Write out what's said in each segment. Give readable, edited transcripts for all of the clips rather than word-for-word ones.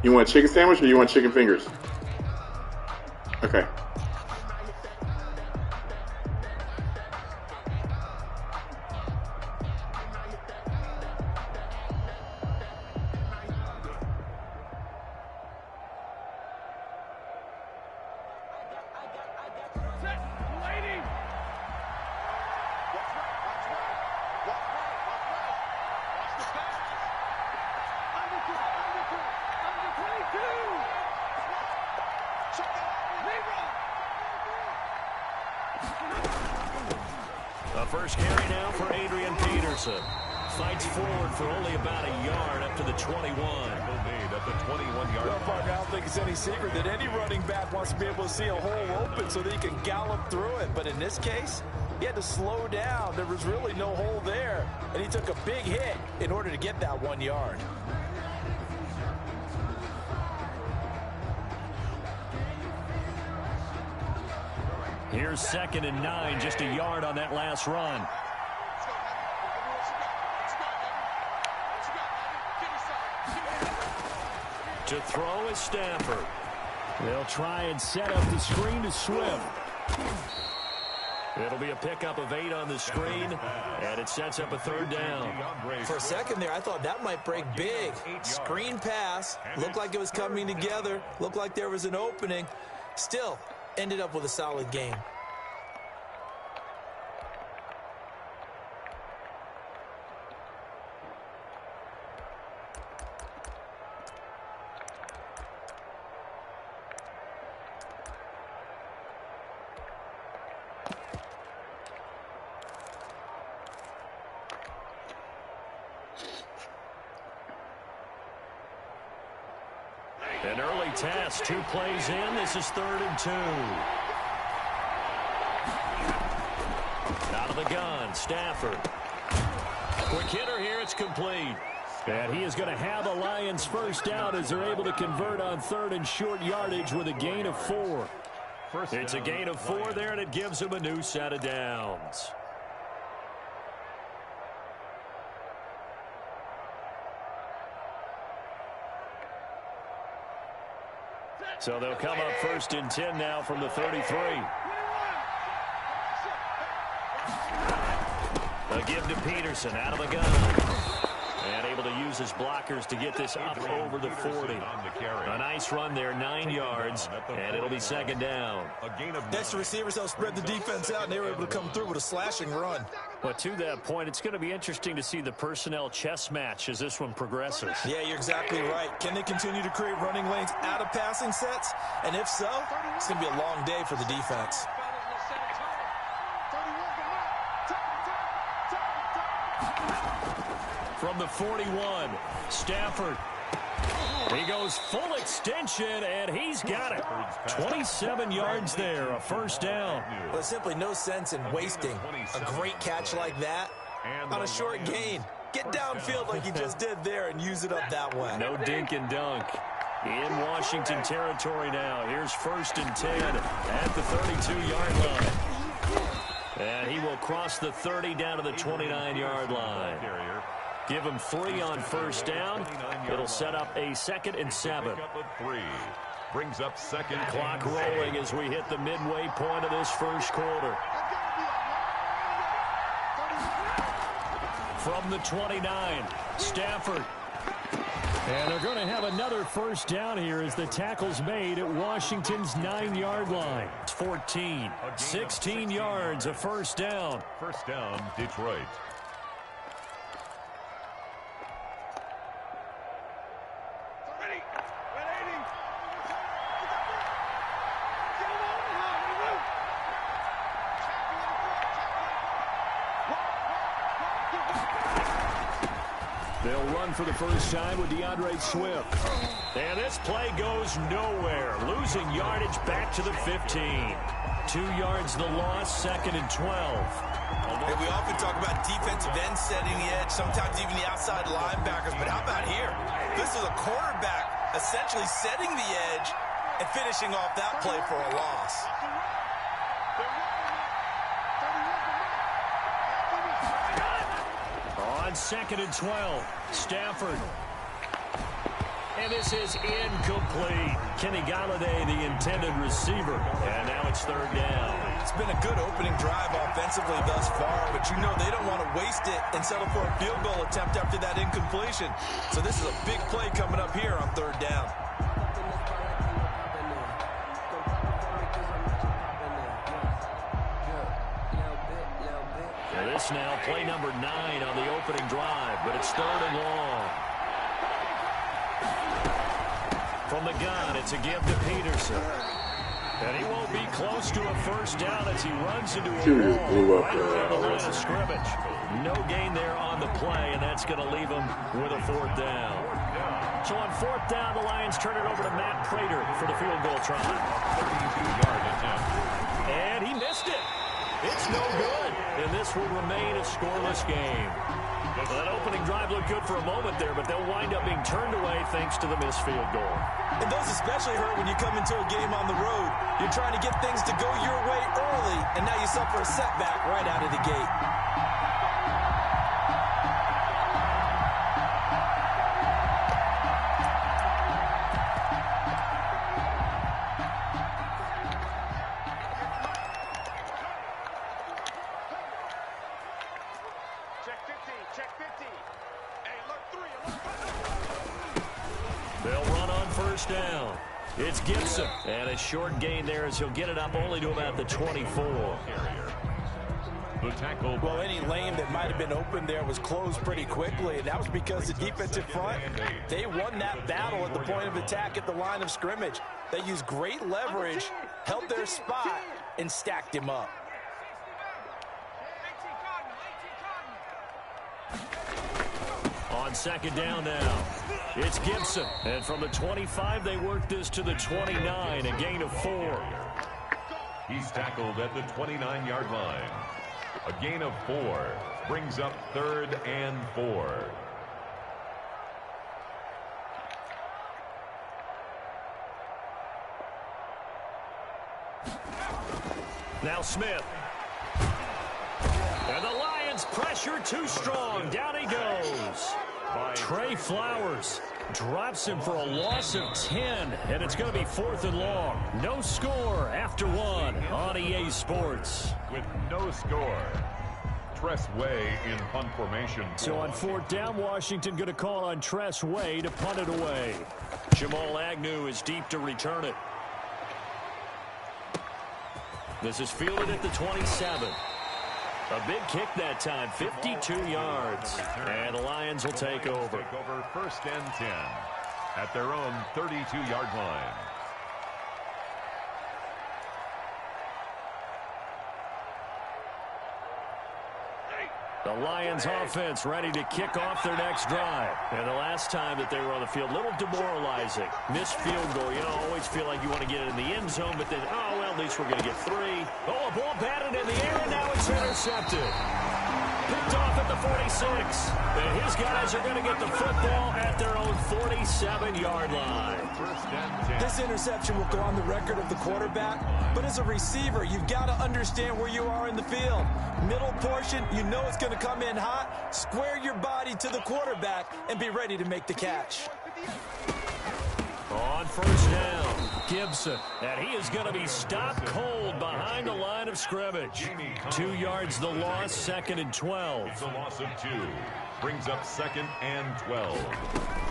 You want a chicken sandwich or you want chicken fingers? Okay. The first carry now for Adrian Peterson. Fights forward for only about a yard up to the 21. At the 21-yard well, partner, I don't think it's any secret that any running back wants to be able to see a hole open so that he can gallop through it. But in this case, he had to slow down. There was really no hole there, and he took a big hit in order to get that 1 yard. Here's 2nd and 9, just a yard on that last run. To throw is Stafford. They'll try and set up the screen to Swift. It'll be a pickup of 8 on the screen, and it sets up a 3rd down. For a second there, I thought that might break big. Screen pass, looked like it was coming together, looked like there was an opening. Still, ended up with a solid game. An early test, 2 plays in. This is 3rd and 2. Out of the gun, Stafford. Quick hitter here, it's complete. And he is going to have a Lions first down as they're able to convert on 3rd and short yardage with a gain of 4. It's a gain of 4 there, and it gives him a new set of downs. So they'll come up 1st and 10 now from the 33. A give to Peterson out of the gun. And able to use his blockers to get this up over the 40. A nice run there, 9 yards, and it'll be 2nd down. Next, the receivers helped spread the defense out, and they were able to come through with a slashing run. But to that point, it's going to be interesting to see the personnel chess match as this one progresses. Yeah, you're exactly right. Can they continue to create running lanes out of passing sets? And if so, it's going to be a long day for the defense. From the 41, Stafford. He goes full extension, and he's got it. 27 yards there, a 1st down. Well, there's simply no sense in wasting a great catch like that on a short gain. Get downfield like you just did there and use it up that way. No dink and dunk. In Washington territory now. Here's 1st and 10 at the 32-yard line. And he will cross the 30 down to the 29-yard line. Give him 3 on 1st down. It'll set up a 2nd and 7. Brings up 2nd. Clock rolling as we hit the midway point of this 1st quarter. From the 29, Stafford. And they're going to have another 1st down here as the tackle's made at Washington's 9-yard line. It's 14, 16 yards, a 1st down. 1st down, Detroit. They'll run for the first time with Swift. And this play goes nowhere. Losing yardage back to the 15. 2 yards the loss, 2nd and 12. And we often talk about defensive ends setting the edge, sometimes even the outside linebackers. But how about here? This is a quarterback essentially setting the edge and finishing off that play for a loss. On 2nd and 12, Stafford. And this is incomplete. Kenny Galladay, the intended receiver. And now it's third down. It's been a good opening drive offensively thus far, but you know they don't want to waste it and settle for a field goal attempt after that incompletion. So this is a big play coming up here on third down. This now play number 9 on the opening drive, but it's third and long. From the gun, it's a give to Peterson. And he won't be close to a first down as he runs into a wall right around the line of scrimmage. No gain there on the play, and that's going to leave him with a fourth down. So on fourth down, the Lions turn it over to Matt Prater for the field goal try. 32-yard attempt. And he missed it. It's no good, and this will remain a scoreless game. That opening drive looked good for a moment there, but they'll wind up being turned away thanks to the missed field goal. And those especially hurt when you come into a game on the road. You're trying to get things to go your way early, and now you suffer a setback right out of the gate. They'll run on first down. It's Gibson. And a short gain there as he'll get it up only to about the 24. The tackle. Well, any lane that might have been open there was closed pretty quickly, and that was because the defensive front, they won that battle at the point of attack at the line of scrimmage. They used great leverage, held their spot, and stacked him up. On second down now, it's Gibson. And from the 25, they work this to the 29, a gain of 4. He's tackled at the 29-yard line. A gain of 4 brings up third and 4. Now Smith. And the Lions pressure too strong. Down he goes. Trey Flowers drops him for a loss of 10, and it's going to be fourth and long. No score after 1 on EA Sports. With no score, Tress Way in punt formation. So on fourth down, Washington going to call on Tress Way to punt it away. Jamal Agnew is deep to return it. This is fielded at the 27. A big kick that time, 52 yards. And the Lions will take over. Take over first and 10 at their own 32-yard line. The Lions offense ready to kick off their next drive. And the last time that they were on the field, a little demoralizing. Missed field goal. You know, always feel like you want to get it in the end zone, but then, oh, well, at least we're going to get 3. Oh, a ball batted in the air, and now it's intercepted. Picked off at the 46. And his guys are going to get the football at their own 47-yard line. This interception will go on the record of the quarterback, but as a receiver, you've got to understand where you are in the field. Middle portion, you know it's going to come in hot. Square your body to the quarterback and be ready to make the catch. On first down, Gibson. And he is going to be stopped cold behind the line of scrimmage. 2 yards the loss, second and 12. It's a loss of 2. Brings up second and 12.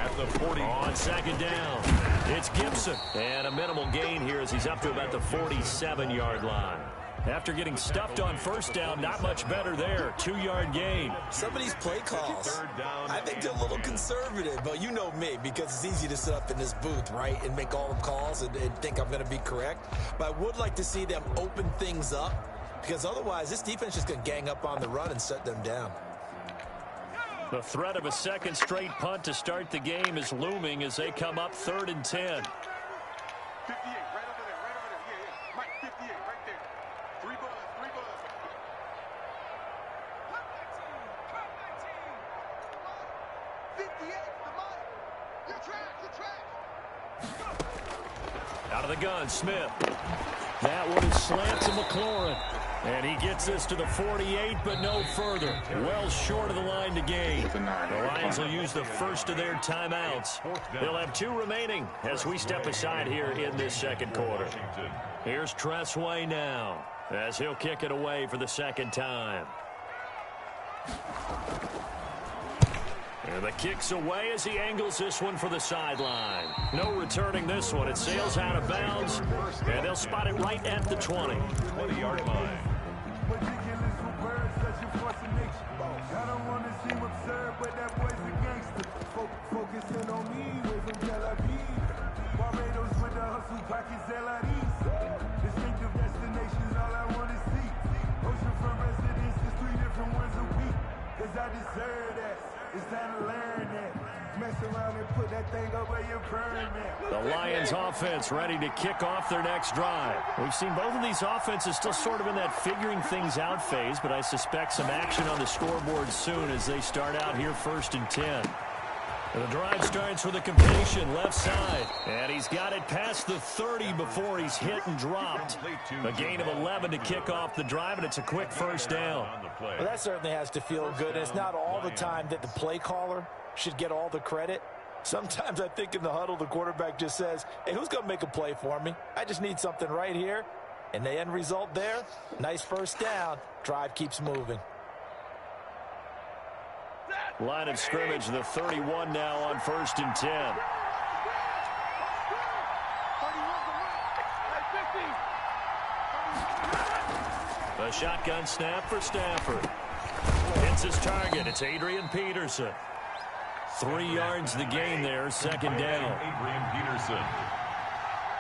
At the 40. On second down, it's Gibson. And a minimal gain here as he's up to about the 47-yard line. After getting stuffed on first down, not much better there. 2-yard gain. Some of these play calls, I think they're a little conservative, but you know me, because it's easy to sit up in this booth, right, and make all the calls and think I'm going to be correct. But I would like to see them open things up, because otherwise this defense is going to gang up on the run and shut them down. The threat of a second straight punt to start the game is looming as they come up third and 10. 58, right over there, yeah. Mike, 58, right there. 3 buzz. Cut 58, the Mike. Your track. Out of the gun, Smith. That one is slant to McLaurin. And he gets this to the 48, but no further. Well short of the line to gain. The Lions will use the first of their timeouts. They'll have 2 remaining as we step aside here in this second quarter. Here's Tressway now as he'll kick it away for the second time. And the kick's away as he angles this one for the sideline. No returning this one. It sails out of bounds, and they'll spot it right at the 20. 20-yard line. Focusing on me, way from Tel Aviv. Barbados with the hustle, pockets LIDs. Distinctive destinations, all I want to see. Ocean from residences, 3 different ones a week. Cause I deserve that. It's time to learn that. Mess around and put that thing over your permit. The Lions offense ready to kick off their next drive. We've seen both of these offenses still sort of in that figuring things out phase, but I suspect some action on the scoreboard soon as they start out here 1st and 10. The drive starts with a completion left side, and he's got it past the 30 before he's hit and dropped. A gain of 11 to kick off the drive, and it's a quick first down. Well, that certainly has to feel good. It's not all the time that the play caller should get all the credit. Sometimes I think in the huddle, the quarterback just says, hey, who's going to make a play for me? I just need something right here. And the end result there, nice first down. Drive keeps moving. Line of scrimmage, the 31 now on 1st and 10. The shotgun snap for Stafford. Hits his target. It's Adrian Peterson. 3 yards the gain there, second down. Adrian Peterson.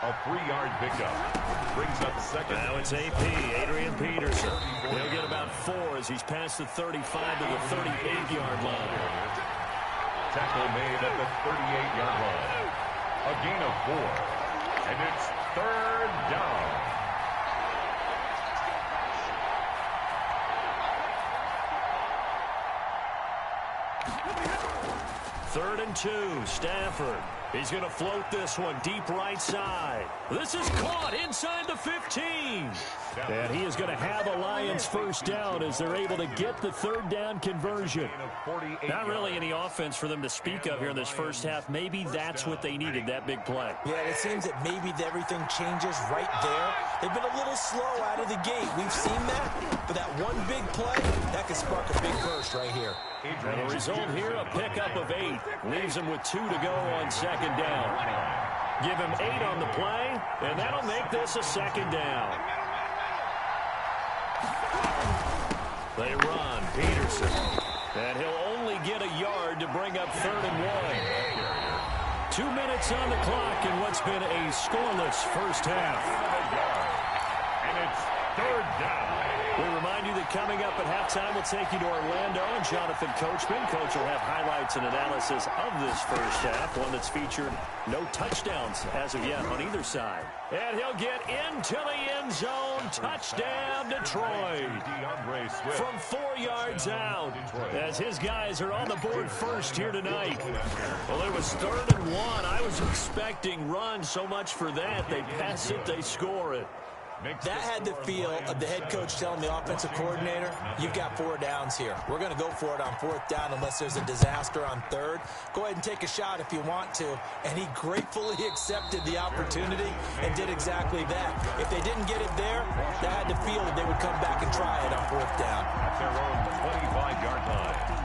A 3-yard pickup. Brings up second. Now it's AP, Adrian Peterson. He'll get about 4 as he's past the 35 to the 38-yard line. Tackle made at the 38-yard line. A gain of 4. And it's 3rd down. Third and 2, Stafford. He's going to float this one deep right side. This is caught inside the 15. And he is going to have a Lions first down as they're able to get the 3rd down conversion. Not really any offense for them to speak of here in this first half. Maybe that's what they needed, that big play. Yeah, it seems that maybe everything changes right there. They've been a little slow out of the gate. We've seen that. But that one big play, that could spark a big burst right here. And the result here, a pickup of 8. Leaves him with 2 to go on second down. Give him 8 on the play, and that'll make this a second down. They run, Peterson. And he'll only get a yard to bring up 3rd and 1. 2 minutes on the clock in what's been a scoreless first half. And it's 3rd down. We remind you that coming up at halftime, we'll take you to Orlando and Jonathan Coachman. Coach will have highlights and analysis of this first half, one that's featured no touchdowns as of yet on either side. And he'll get into the end zone. Touchdown, Detroit. From 4 yards out, as his guys are on the board first here tonight. Well, it was 3rd and 1. I was expecting run, so much for that. They pass it, they score it. That had the feel of the head coach telling the offensive coordinator, you've got 4 downs here. We're going to go for it on 4th down unless there's a disaster on 3rd. Go ahead and take a shot if you want to. And he gratefully accepted the opportunity and did exactly that. If they didn't get it there, that had the feel that they would come back and try it on 4th down. At their own 25-yard line.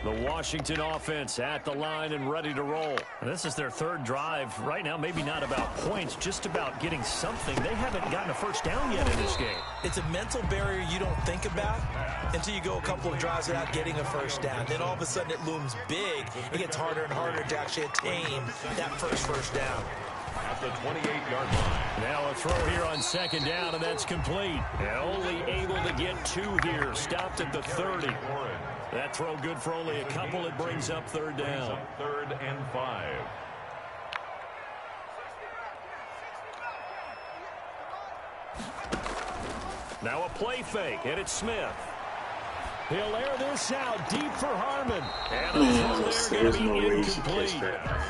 The Washington offense at the line and ready to roll. And this is their 3rd drive. Right now, maybe not about points, just about getting something. They haven't gotten a first down yet in this game. It's a mental barrier you don't think about until you go a couple of drives without getting a first down. Then all of a sudden it looms big. It gets harder and harder to actually attain that first down. At the 28-yard line. Now a throw here on second down, and that's complete. And only able to get 2 here. Stopped at the 30. That throw good for only a couple. It brings up 3rd down. 3rd and 5. Now a play fake, and it's Smith. He'll air this out deep for Harmon. And the throw there going to be incomplete.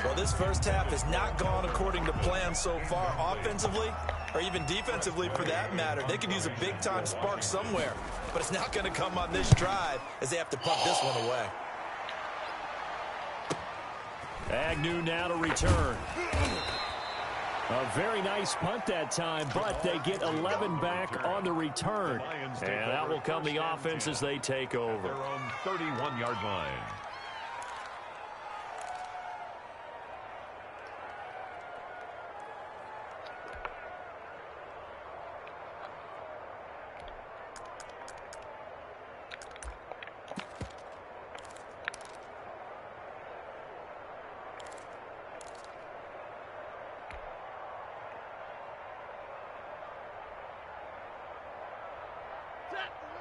Well, this first half has not gone according to plan so far offensively or even defensively for that matter. They could use a big-time spark somewhere, but it's not going to come on this drive as they have to punt this one away. Agnew now to return. A very nice punt that time, but they get 11 back on the return. And out will come the offense as they take over. Their own 31-yard line.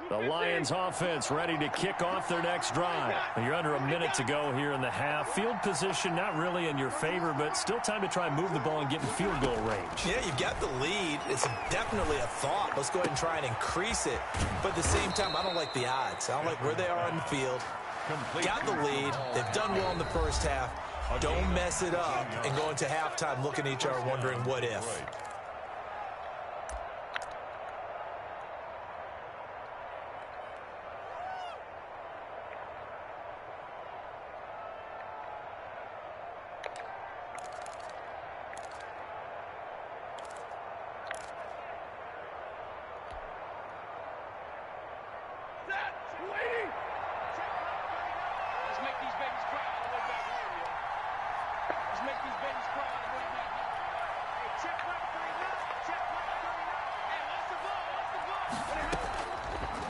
The Lions offense ready to kick off their next drive. You're under a minute to go here in the half. Field position not really in your favor, but still time to try and move the ball and get in field goal range. Yeah, you've got the lead. It's definitely a thought. Let's go ahead and try and increase it. But at the same time, I don't like the odds. I don't like where they are on the field. Got the lead. They've done well in the first half. Don't mess it up and go into halftime looking at each other wondering what if.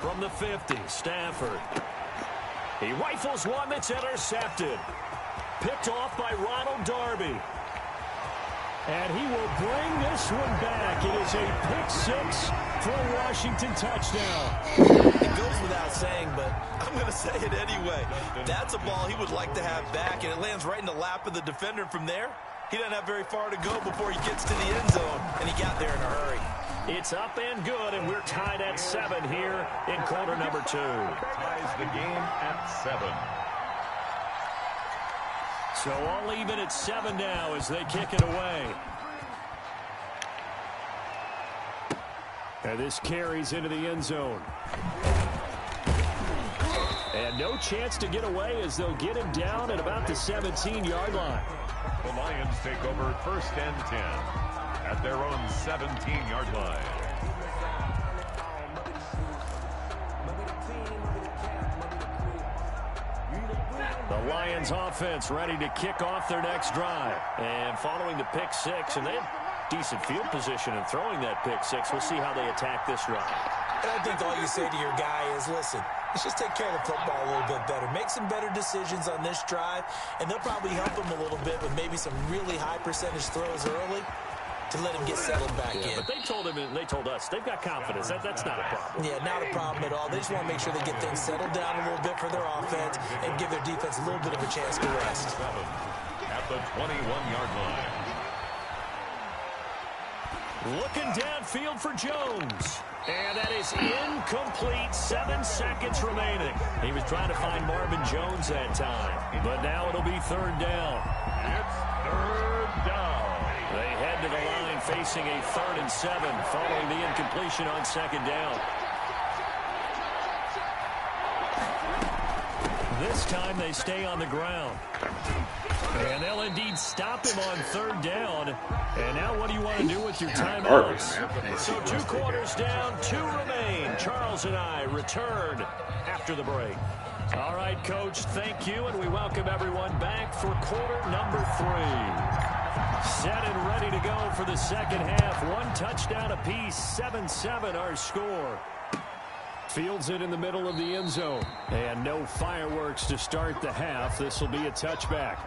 From the 50, Stafford. He rifles one that's intercepted. Picked off by Ronald Darby. And he will bring this one back. It is a pick-6 for a Washington touchdown. It goes without saying, but I'm going to say it anyway. That's a ball he would like to have back, and it lands right in the lap of the defender from there. He doesn't have very far to go before he gets to the end zone, and he got there in a hurry. It's up and good, and we're tied at 7 here in quarter number 2. Ties the game at 7. So all even at 7 now as they kick it away. And this carries into the end zone. And no chance to get away as they'll get him down at about the 17-yard line. The Lions take over 1st and 10 at their own 17-yard line. The Lions offense ready to kick off their next drive. And following the pick-6, and they have decent field position in throwing that pick-6. We'll see how they attack this drive. And I think all you say to your guy is, listen, let's just take care of the football a little bit better. Make some better decisions on this drive, and they'll probably help him a little bit with maybe some really high percentage throws early to let him get settled back in. But they told him, and they told us, they've got confidence. That's not a problem. Yeah, not a problem at all. They just want to make sure they get things settled down a little bit for their offense and give their defense a little bit of a chance to rest. At the 21-yard line. Looking downfield for Jones. And that is incomplete. 7 seconds remaining. He was trying to find Marvin Jones that time. But now it'll be 3rd down. It's 3rd down. They head to the line facing a 3rd and 7 following the incompletion on 2nd down. This time they stay on the ground. And they'll indeed stop him on 3rd down. And now what do you want to do with your timeouts? So 2 quarters down, 2 remain. Charles and I return after the break. All right, Coach, thank you, and we welcome everyone back for quarter number 3. Set and ready to go for the 2nd half. 1 touchdown apiece, 7-7 our score. Fields it in the middle of the end zone. And no fireworks to start the half. This will be a touchback.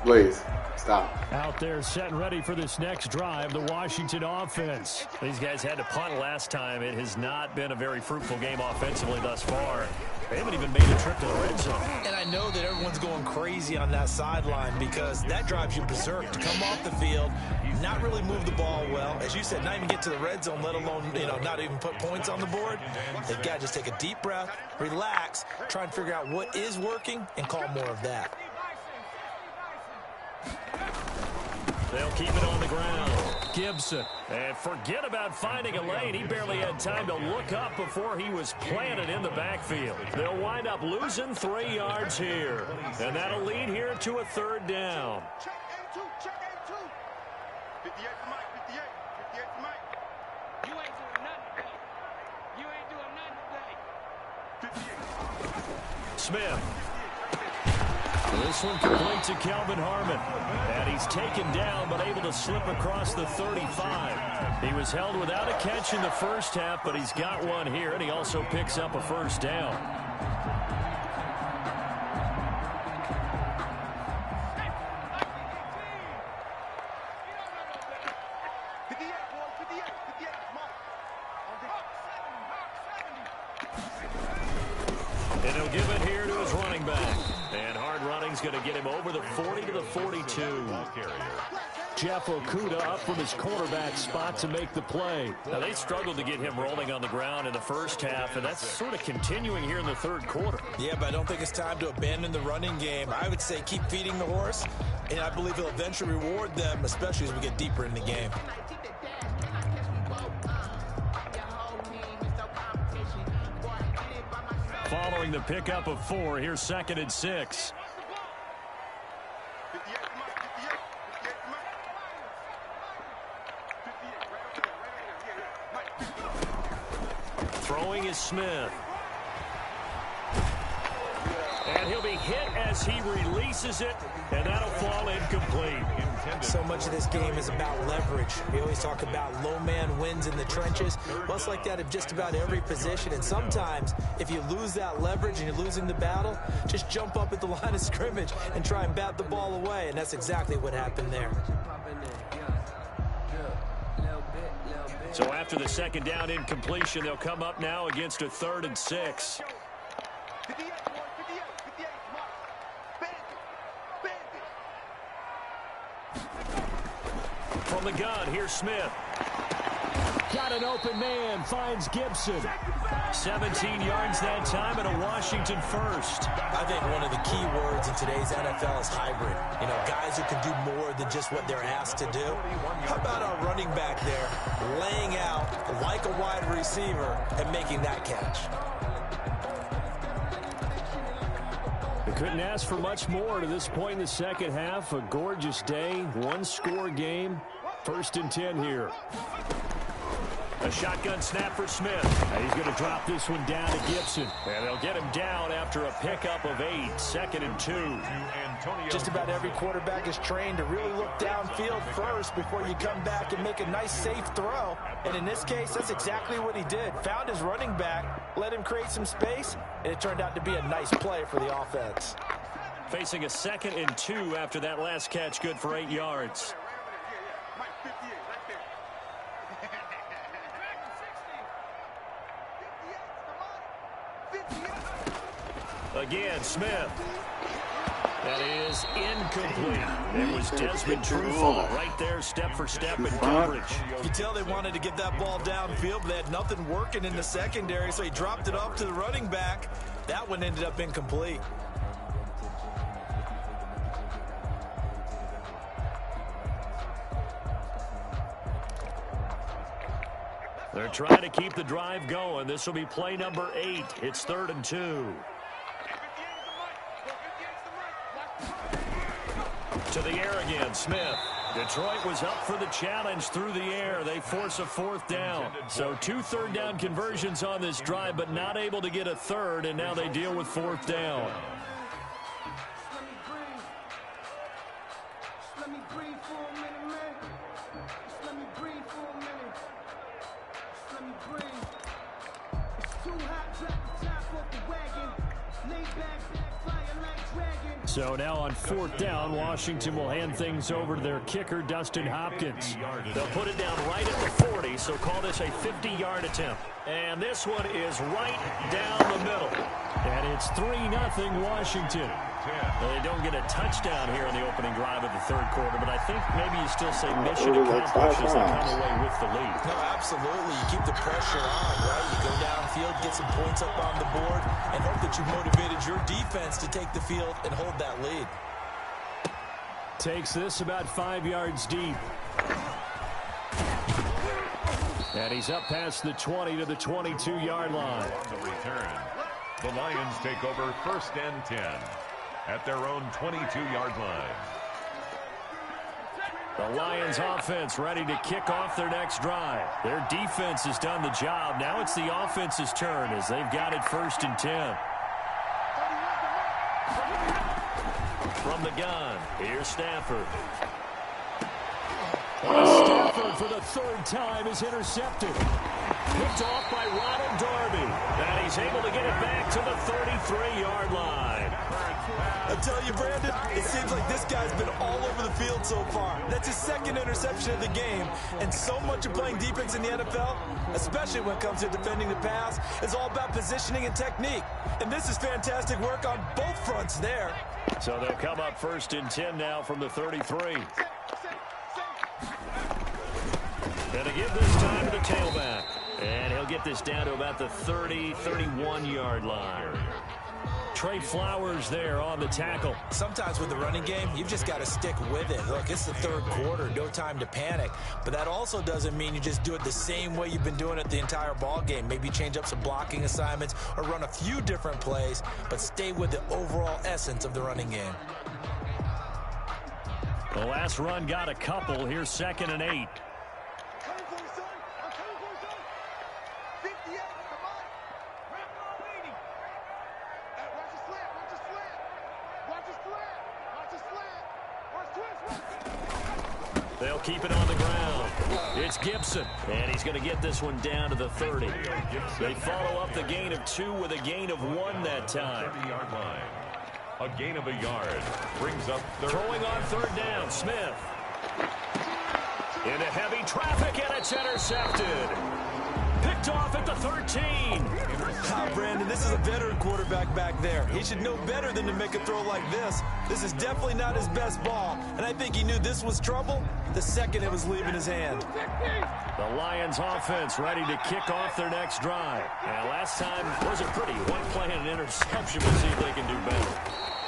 Blaze, Stop. Out there setting ready for this next drive, the Washington offense. These guys had to punt last time. It has not been a very fruitful game offensively thus far. They haven't even made a trip to the red zone. And I know that everyone's going crazy on that sideline because that drives you berserk to come off the field, not really move the ball well. As you said, not even get to the red zone, let alone, not even put points on the board. They've got to just take a deep breath, relax, try and figure out what is working and call more of that. They'll keep it on the ground. Gibson. And forget about finding a lane. He barely had time to look up before he was planted in the backfield. They'll wind up losing 3 yards here. And that'll lead here to a 3rd down. Check A2, check A2. 58 to Mike, 58. 58 to Mike. You ain't doing nothing today. You ain't doing nothing today. 58. Smith. This one complete to Kelvin Harmon. And he's taken down but able to slip across the 35. He was held without a catch in the first half, but he's got one here, and he also picks up a 1st down. And he'll give it here to his running back. And hard running's going to get him over the 40 to the 42. Jeff Okudah up from his quarterback spot to make the play. Now, they struggled to get him rolling on the ground in the first half, and that's sort of continuing here in the 3rd quarter. Yeah, but I don't think it's time to abandon the running game. I would say keep feeding the horse, and I believe he'll eventually reward them, especially as we get deeper in the game. Following the pickup of 4, here's 2nd and 6. 58 to Mike, 58. 58 to Mike. 58, right over there, Mike, 58. Throwing is Smith. And he'll be hit as he releases it, and that'll fall incomplete. So much of this game is about leverage. We always talk about low man wins in the trenches. Well, it's like that in just about every position. And sometimes, if you lose that leverage and you're losing the battle, just jump up at the line of scrimmage and try and bat the ball away. And that's exactly what happened there. So after the 2nd down incompletion, they'll come up now against a 3rd and 6. 58, 58, 58, Mike. Bandit, bandit. From the gun, here's Smith. Got an open man, finds Gibson. 17 yards that time and a Washington 1st. I think one of the key words in today's NFL is hybrid. Guys who can do more than just what they're asked to do. How about our running back there laying out like a wide receiver and making that catch? They couldn't ask for much more to this point in the second half. A gorgeous day, 1-score game. 1st and 10 here. A shotgun snap for Smith. He's going to drop this one down to Gibson. And they'll get him down after a pickup of 8. 2nd and 2. Just about every quarterback is trained to really look downfield first before you come back and make a nice, safe throw. And in this case, that's exactly what he did. Found his running back, let him create some space, and it turned out to be a nice play for the offense. Facing a 2nd and 2 after that last catch, good for 8 yards. Mike, 58, right there. Again, Smith. That is incomplete. It was Desmond Trufant right there, step for step in coverage. You can tell they wanted to get that ball downfield, but they had nothing working in the secondary, so he dropped it off to the running back. That one ended up incomplete. They're trying to keep the drive going. This will be play number 8. It's 3rd and 2. To the air again, Smith. Detroit was up for the challenge through the air. They force a 4th down. So 2 third down conversions on this drive, but not able to get a 3rd, and now they deal with 4th down. Let me breathe for a minute, man. Just let me breathe for a minute. Just let me breathe. It's too hot, drop the top off the wagon. Lay back, So now on 4th down, Washington will hand things over to their kicker, Dustin Hopkins. They'll put it down right at the 40, so call this a 50-yard attempt. And this one is right down the middle. And it's 3-0 Washington. They don't get a touchdown here on the opening drive of the third quarter, but I think maybe you still say mission accomplished as they come away with the lead. No, absolutely. You keep the pressure on, right? You go downfield, get some points up on the board, and hope that you motivated your defense to take the field and hold that lead. Takes this about 5 yards deep. And he's up past the 20 to the 22-yard line. On the return, the Lions take over 1st and 10 at their own 22-yard line. The Lions offense ready to kick off their next drive. Their defense has done the job. Now it's the offense's turn as they've got it 1st and 10. From the gun, here's Stafford. Stafford for the 3rd time is intercepted. Picked off by Ronald Darby. And he's able to get it back to the 33-yard line. I tell you, Brandon, it seems like this guy's been all over the field so far. That's his 2nd interception of the game. And so much of playing defense in the NFL, especially when it comes to defending the pass, is all about positioning and technique. And this is fantastic work on both fronts there. So they'll come up 1st and 10 now from the 33. And to give this time to the tailback. And he'll get this down to about the 31-yard line. Trey Flowers there on the tackle. Sometimes with the running game, you've just got to stick with it. Look, it's the 3rd quarter, no time to panic. But that also doesn't mean you just do it the same way you've been doing it the entire ball game. Maybe change up some blocking assignments or run a few different plays, but stay with the overall essence of the running game. The last run got a couple. Here's 2nd and 8. They'll keep it on the ground. It's Gibson, and he's going to get this one down to the 30. They follow up the gain of 2 with a gain of 1 that time. 30-yard line. A gain of a yard brings up 3rd. Throwing on 3rd down, Smith. Into heavy traffic, and it's intercepted. Picked off at the 13. Brandon, this is a veteran quarterback back there. He should know better than to make a throw like this. This is definitely not his best ball, and I think he knew this was trouble the second it was leaving his hand. The Lions offense ready to kick off their next drive. And last time wasn't pretty. One play and an interception. We'll see if they can do better.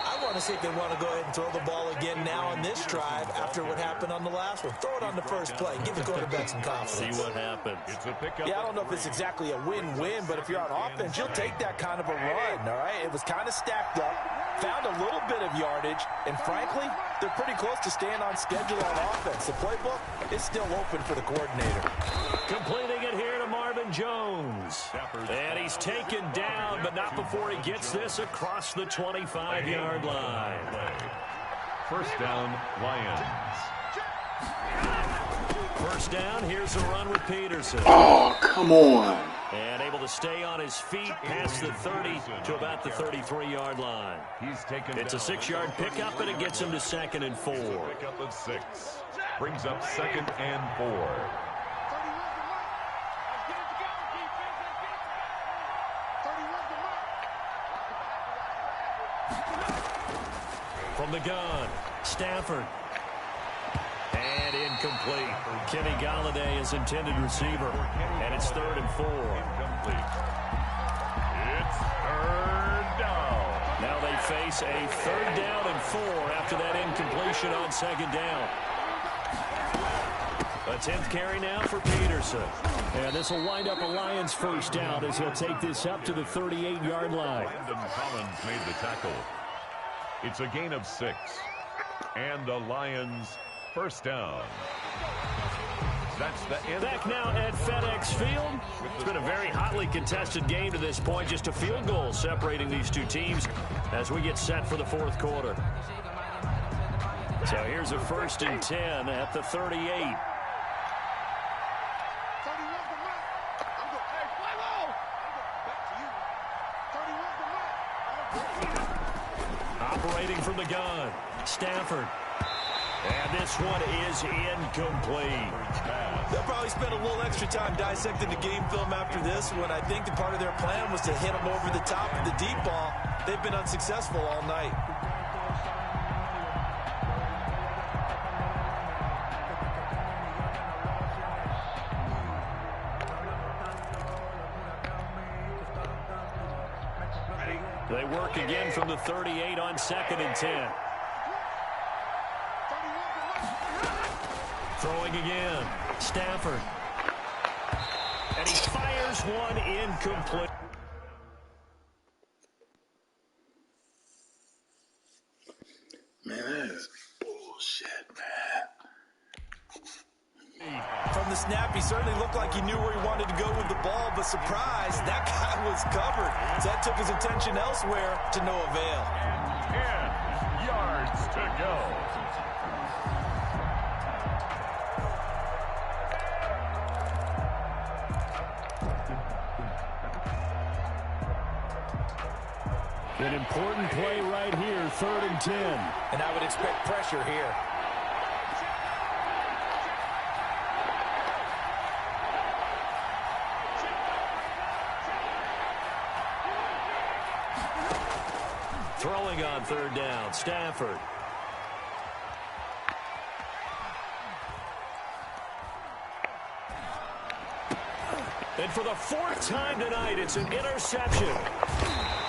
I want to see if they want to go ahead and throw the ball again now on this drive after what happened on the last one. Throw it on the first play. Give the quarterback some confidence. See what happens. It's a pickup. Yeah, I don't know if it's exactly a win-win, but if you're on offense, you'll take that kind of a run, all right? It was kind of stacked up, found a little bit of yardage, and frankly, they're pretty close to staying on schedule on offense. The playbook is still open for the coordinator. Completing it here to Marvin Jones. And he's taken down, but not before he gets this across the 25-yard line. 1st down, Lions. 1st down, here's a run with Peterson. Oh, come on. And able to stay on his feet past the 30 to about the 33-yard line. He's taken It's a 6-yard pickup, and it gets him to 2nd and 4. Pickup of 6. Brings up 2nd and 4. From the gun, Stafford. And incomplete. Kenny Galladay is intended receiver. And it's 3rd and 4. Incomplete. It's 3rd down. Now they face a 3rd down and 4 after that incompletion on 2nd down. A 10th carry now for Peterson. And this will wind up a Lions 1st down as he'll take this up to the 38-yard line. Brandon Collins made the tackle. It's a gain of 6. And the Lions 1st down. That's the end. Back now at FedEx Field. It's been a very hotly contested game to this point. Just a field goal separating these two teams as we get set for the 4th quarter. So here's a 1st and 10 at the 38. Operating from the gun, Stafford. And this one is incomplete. They'll probably spend a little extra time dissecting the game film after this when I think the part of their plan was to hit them over the top of the deep ball. They've been unsuccessful all night. They work again from the 38 on 2nd and 10. Throwing again, Stafford. And he fires one incomplete. Man, that is bullshit, man. From the snap, he certainly looked like he knew where he wanted to go with the ball, but surprise, that guy was covered. So that took his attention elsewhere to no avail. 10 yards to go. An important play right here, 3rd and 10. And I would expect pressure here. Throwing on 3rd down, Stafford. And for the 4th time tonight, it's an interception.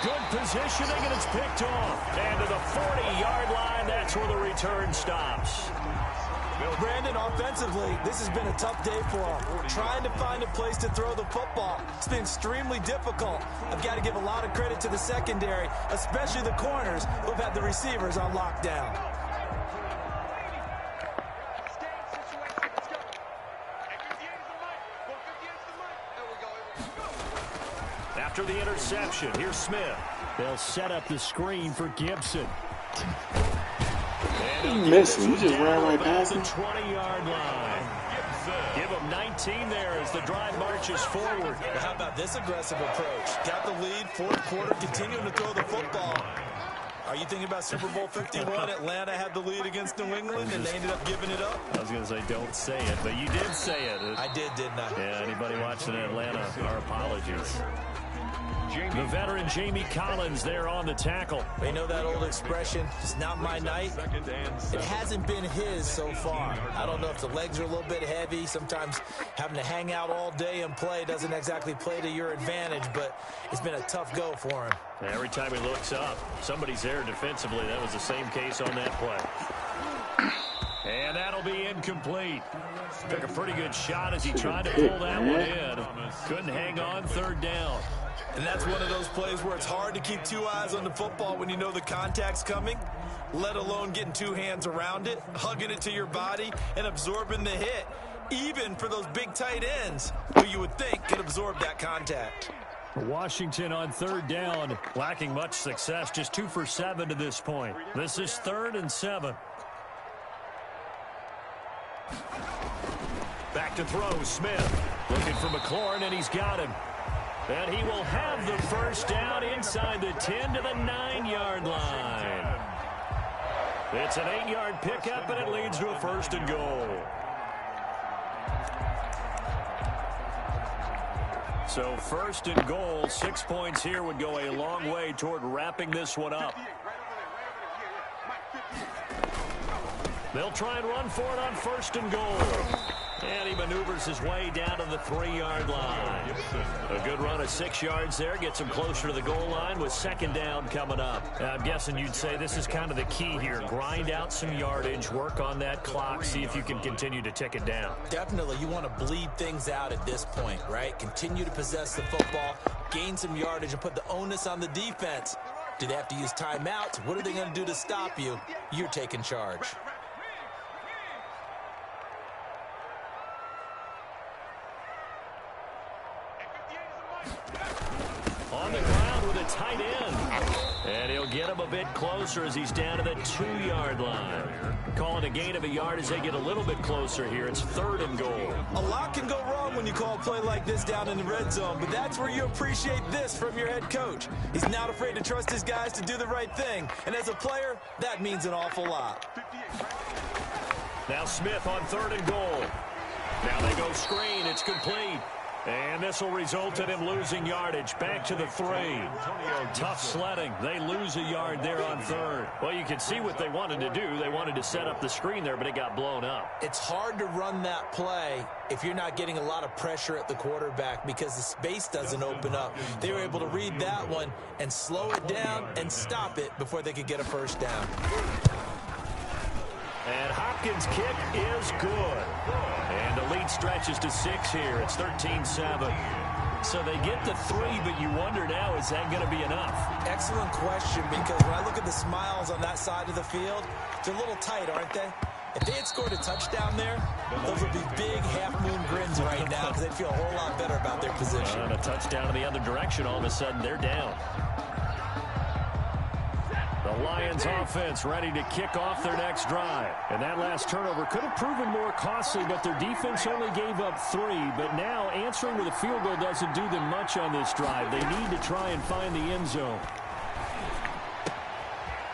Good positioning, and it's picked off. And to the 40-yard line, that's where the return stops. Brandon, offensively, this has been a tough day for him. Trying to find a place to throw the football. It's been extremely difficult. I've got to give a lot of credit to the secondary, especially the corners who have had the receivers on lockdown. After the interception, here's Smith. They'll set up the screen for Gibson. He missed him. He just ran right past him. The 20-yard line. Give him 19 there as the drive marches forward. How about this aggressive approach? Got the lead, 4th quarter, continuing to throw the football. Are you thinking about Super Bowl 51? Atlanta had the lead against New England, and they ended up giving it up? I was going to say, don't say it, but you did say it. I did, didn't I? Yeah, anybody watching Atlanta, our apologies. The veteran Jamie Collins there on the tackle. They know that old expression, it's not my night. It hasn't been his so far. I don't know if the legs are a little bit heavy. Sometimes having to hang out all day and play doesn't exactly play to your advantage, but it's been a tough go for him. Every time he looks up, somebody's there defensively. That was the same case on that play. And that'll be incomplete. Took a pretty good shot as he tried to pull that one in. Couldn't hang on, 3rd down. And that's one of those plays where it's hard to keep 2 eyes on the football when you know the contact's coming, let alone getting 2 hands around it, hugging it to your body, and absorbing the hit, even for those big tight ends who you would think could absorb that contact. Washington on 3rd down, lacking much success, just 2 for 7 to this point. This is 3rd and 7. Back to throw, Smith. Looking for McLaurin, and he's got him. And he will have the 1st down inside the 10 to the 9-yard line. It's an 8-yard pickup, and it leads to a 1st and goal. So 1st and goal, 6 points here would go a long way toward wrapping this one up. They'll try and run for it on 1st and goal. And he maneuvers his way down to the 3-yard line. A good run of 6 yards there. Gets him closer to the goal line with 2nd down coming up. I'm guessing you'd say this is kind of the key here. Grind out some yardage, work on that clock, see if you can continue to tick it down. Definitely. You want to bleed things out at this point, right? Continue to possess the football, gain some yardage, and put the onus on the defense. Do they have to use timeouts? What are they going to do to stop you? You're taking charge. On the ground with the tight end. And he'll get him a bit closer as he's down to the 2-yard line. Calling a gain of a yard as they get a little bit closer here. It's 3rd and goal. A lot can go wrong when you call a play like this down in the red zone, but that's where you appreciate this from your head coach. He's not afraid to trust his guys to do the right thing, and as a player, that means an awful lot. Now Smith on 3rd and goal. Now they go screen. It's complete. And this will result in him losing yardage. Back to the 3. Tough sledding. They lose a yard there on 3rd. Well, you can see what they wanted to do. They wanted to set up the screen there, but it got blown up. It's hard to run that play if you're not getting a lot of pressure at the quarterback because the space doesn't open up. They were able to read that one and slow it down and stop it before they could get a first down. And Hopkins' kick is good. And the lead stretches to 6 here. It's 13-7. So they get the 3, but you wonder now, is that going to be enough? Excellent question, because when I look at the smiles on that side of the field, they're a little tight, aren't they? If they had scored a touchdown there, those would be big half-moon grins right now because they'd feel a whole lot better about their position. And a touchdown in the other direction, all of a sudden they're down. The Lions offense ready to kick off their next drive. And that last turnover could have proven more costly, but their defense only gave up 3. But now answering with a field goal doesn't do them much on this drive. They need to try and find the end zone.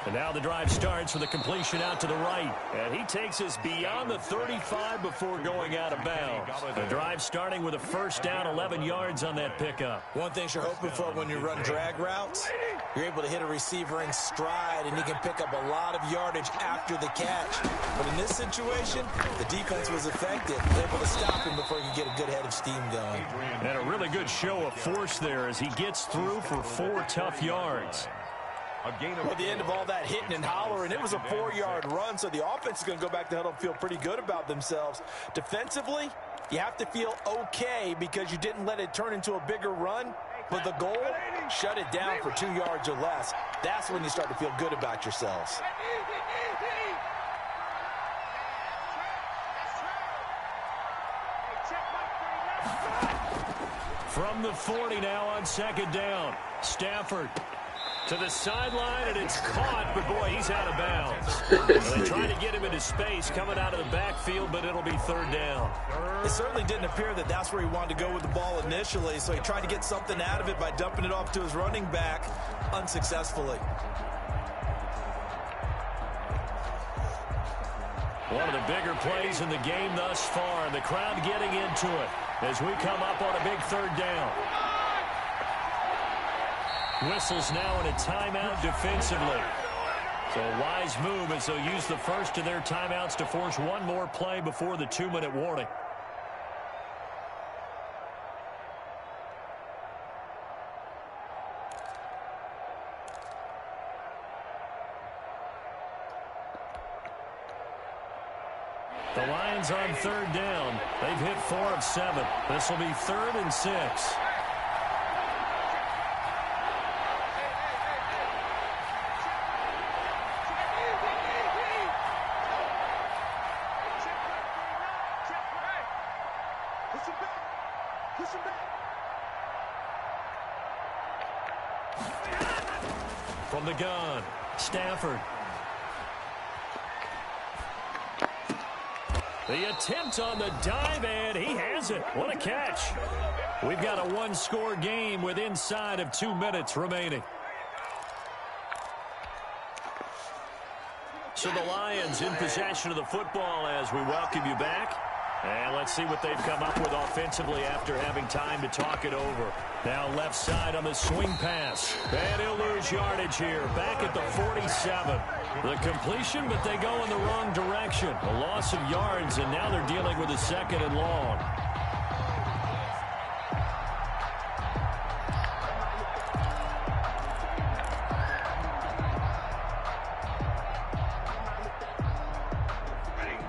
And now the drive starts with a completion out to the right. And he takes us beyond the 35 before going out of bounds. The drive starting with a first down, 11 yards on that pickup. One thing you're hoping for when you run drag routes, you're able to hit a receiver in stride, and he can pick up a lot of yardage after the catch. But in this situation, the defense was effective, able to stop him before he could get a good head of steam going. And a really good show of force there as he gets through for 4 tough yards. Well, the end of all that hitting and hollering, it was a 4-yard run, so the offense is going to go back to huddle and feel pretty good about themselves. Defensively, you have to feel okay because you didn't let it turn into a bigger run, but the goal, shut it down for 2 yards or less. That's when you start to feel good about yourselves. From the 40 now on 2nd down. Stafford to the sideline, and it's caught, but boy, he's out of bounds. They try to get him into space coming out of the backfield, but it'll be 3rd down. It certainly didn't appear that that's where he wanted to go with the ball initially, so he tried to get something out of it by dumping it off to his running back unsuccessfully. One of the bigger plays in the game thus far, and the crowd getting into it as we come up on a big 3rd down. Whistles now in a timeout defensively. So a wise move as they'll use the first of their timeouts to force one more play before the 2-minute warning. The Lions on 3rd down. They've hit 4 of 7. This will be 3rd and 6. From the gun, Stafford. The attempt on the dive, and he has it. What a catch. We've got a 1-score game with inside of 2 minutes remaining. So the Lions in possession of the football as we welcome you back. And let's see what they've come up with offensively after having time to talk it over. Now left side on the swing pass. And he'll lose yardage here. Back at the 47. The completion, but they go in the wrong direction. A loss of yards, and now they're dealing with a 2nd and long.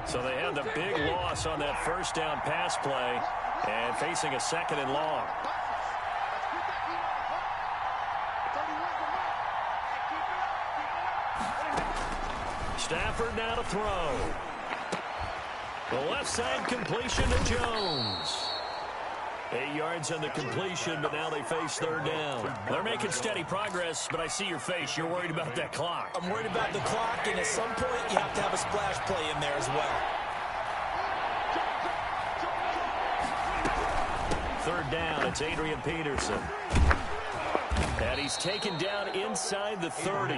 So they had the big loss on that first down pass play and facing a 2nd and long. Stafford now to throw. The left side completion to Jones. 8 yards on the completion, but now they face third down. They're making steady progress, but I see your face. You're worried about that clock. I'm worried about the clock, and at some point, you have to have a splash play in there as well. Third down, it's Adrian Peterson. And he's taken down inside the 30.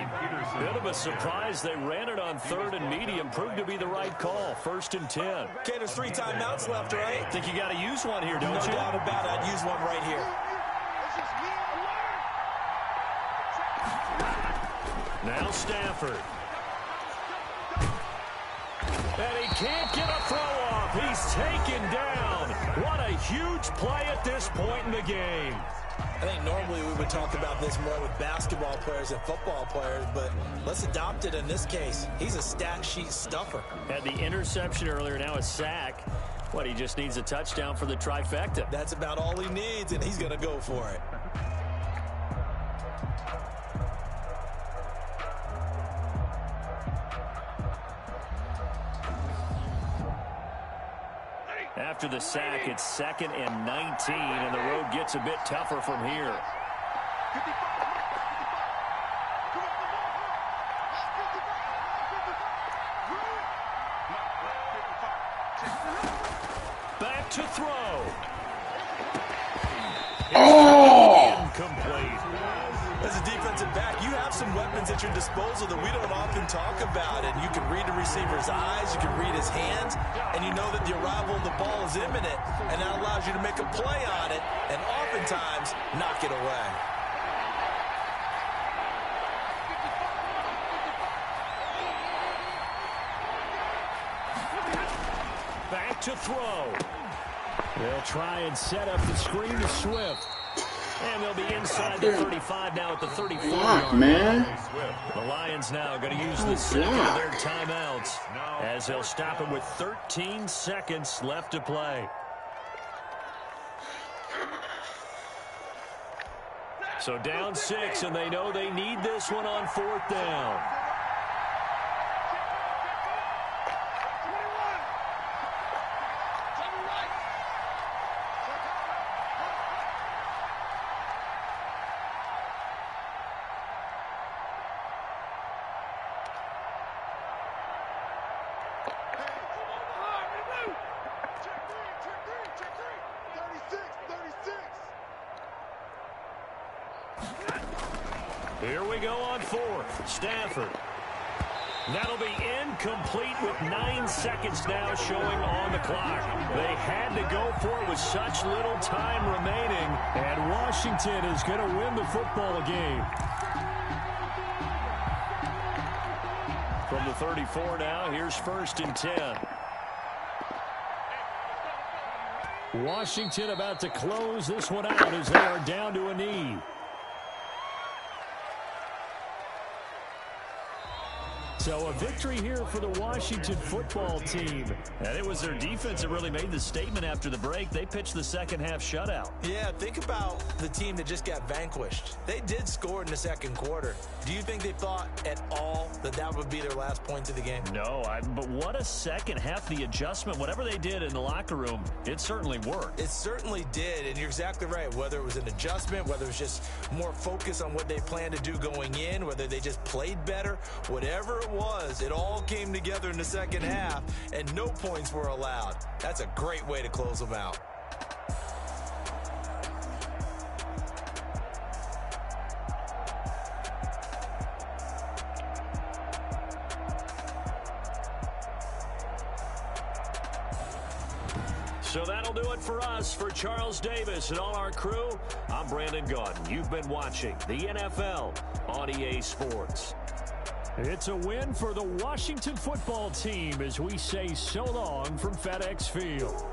Bit of a surprise. They ran it on third and medium. Proved to be the right call. 1st and 10. Okay, there's 3 timeouts left, right? Think you got to use one here, don't you? No doubt about it. I'd use one right here. Now Stafford. And he can't get a throw off. He's taken down. What a huge play at this point in the game. I think normally we would talk about this more with basketball players and football players, but let's adopt it in this case. He's a stat sheet stuffer. Had the interception earlier, now a sack. What, he just needs a touchdown for the trifecta. That's about all he needs, and he's going to go for it. After the sack, it's 2nd and 19, and the road gets a bit tougher from here. Back to throw. Incomplete. As a defensive back, you have some weapons at your disposal that we don't often talk about. And you can read the receiver's eyes, you can read his hands, and you know that the arrival of the ball is imminent, and that allows you to make a play on it and oftentimes knock it away. Back to throw. They'll try and set up the screen to Swift. And they'll be inside the 35 now at the 34 yard line. Man. The Lions now going to use the second of their timeouts as they'll stop him with 13 seconds left to play. So down 6, and they know they need this one on 4th down. Here we go on 4th. Stafford. That'll be incomplete with 9 seconds now showing on the clock. They had to go for it with such little time remaining. And Washington is going to win the football game. From the 34 now, here's 1st and 10. Washington about to close this one out as they are down to a knee. So a victory here for the Washington football team. And it was their defense that really made the statement after the break. They pitched the second half shutout. Yeah, think about the team that just got vanquished. They did score in the second quarter. Do you think they thought at all that that would be their last point of the game? No, but what a second half. The adjustment, whatever they did in the locker room, it certainly worked. It certainly did, and you're exactly right. Whether it was an adjustment, whether it was just more focus on what they planned to do going in, whether they just played better, whatever it was, it all came together in the second half, and no points were allowed. That's a great way to close them out. So that'll do it for us. For Charles Davis and all our crew, I'm Brandon Gaudin. You've been watching the NFL on EA Sports. It's a win for the Washington football team as we say so long from FedEx Field.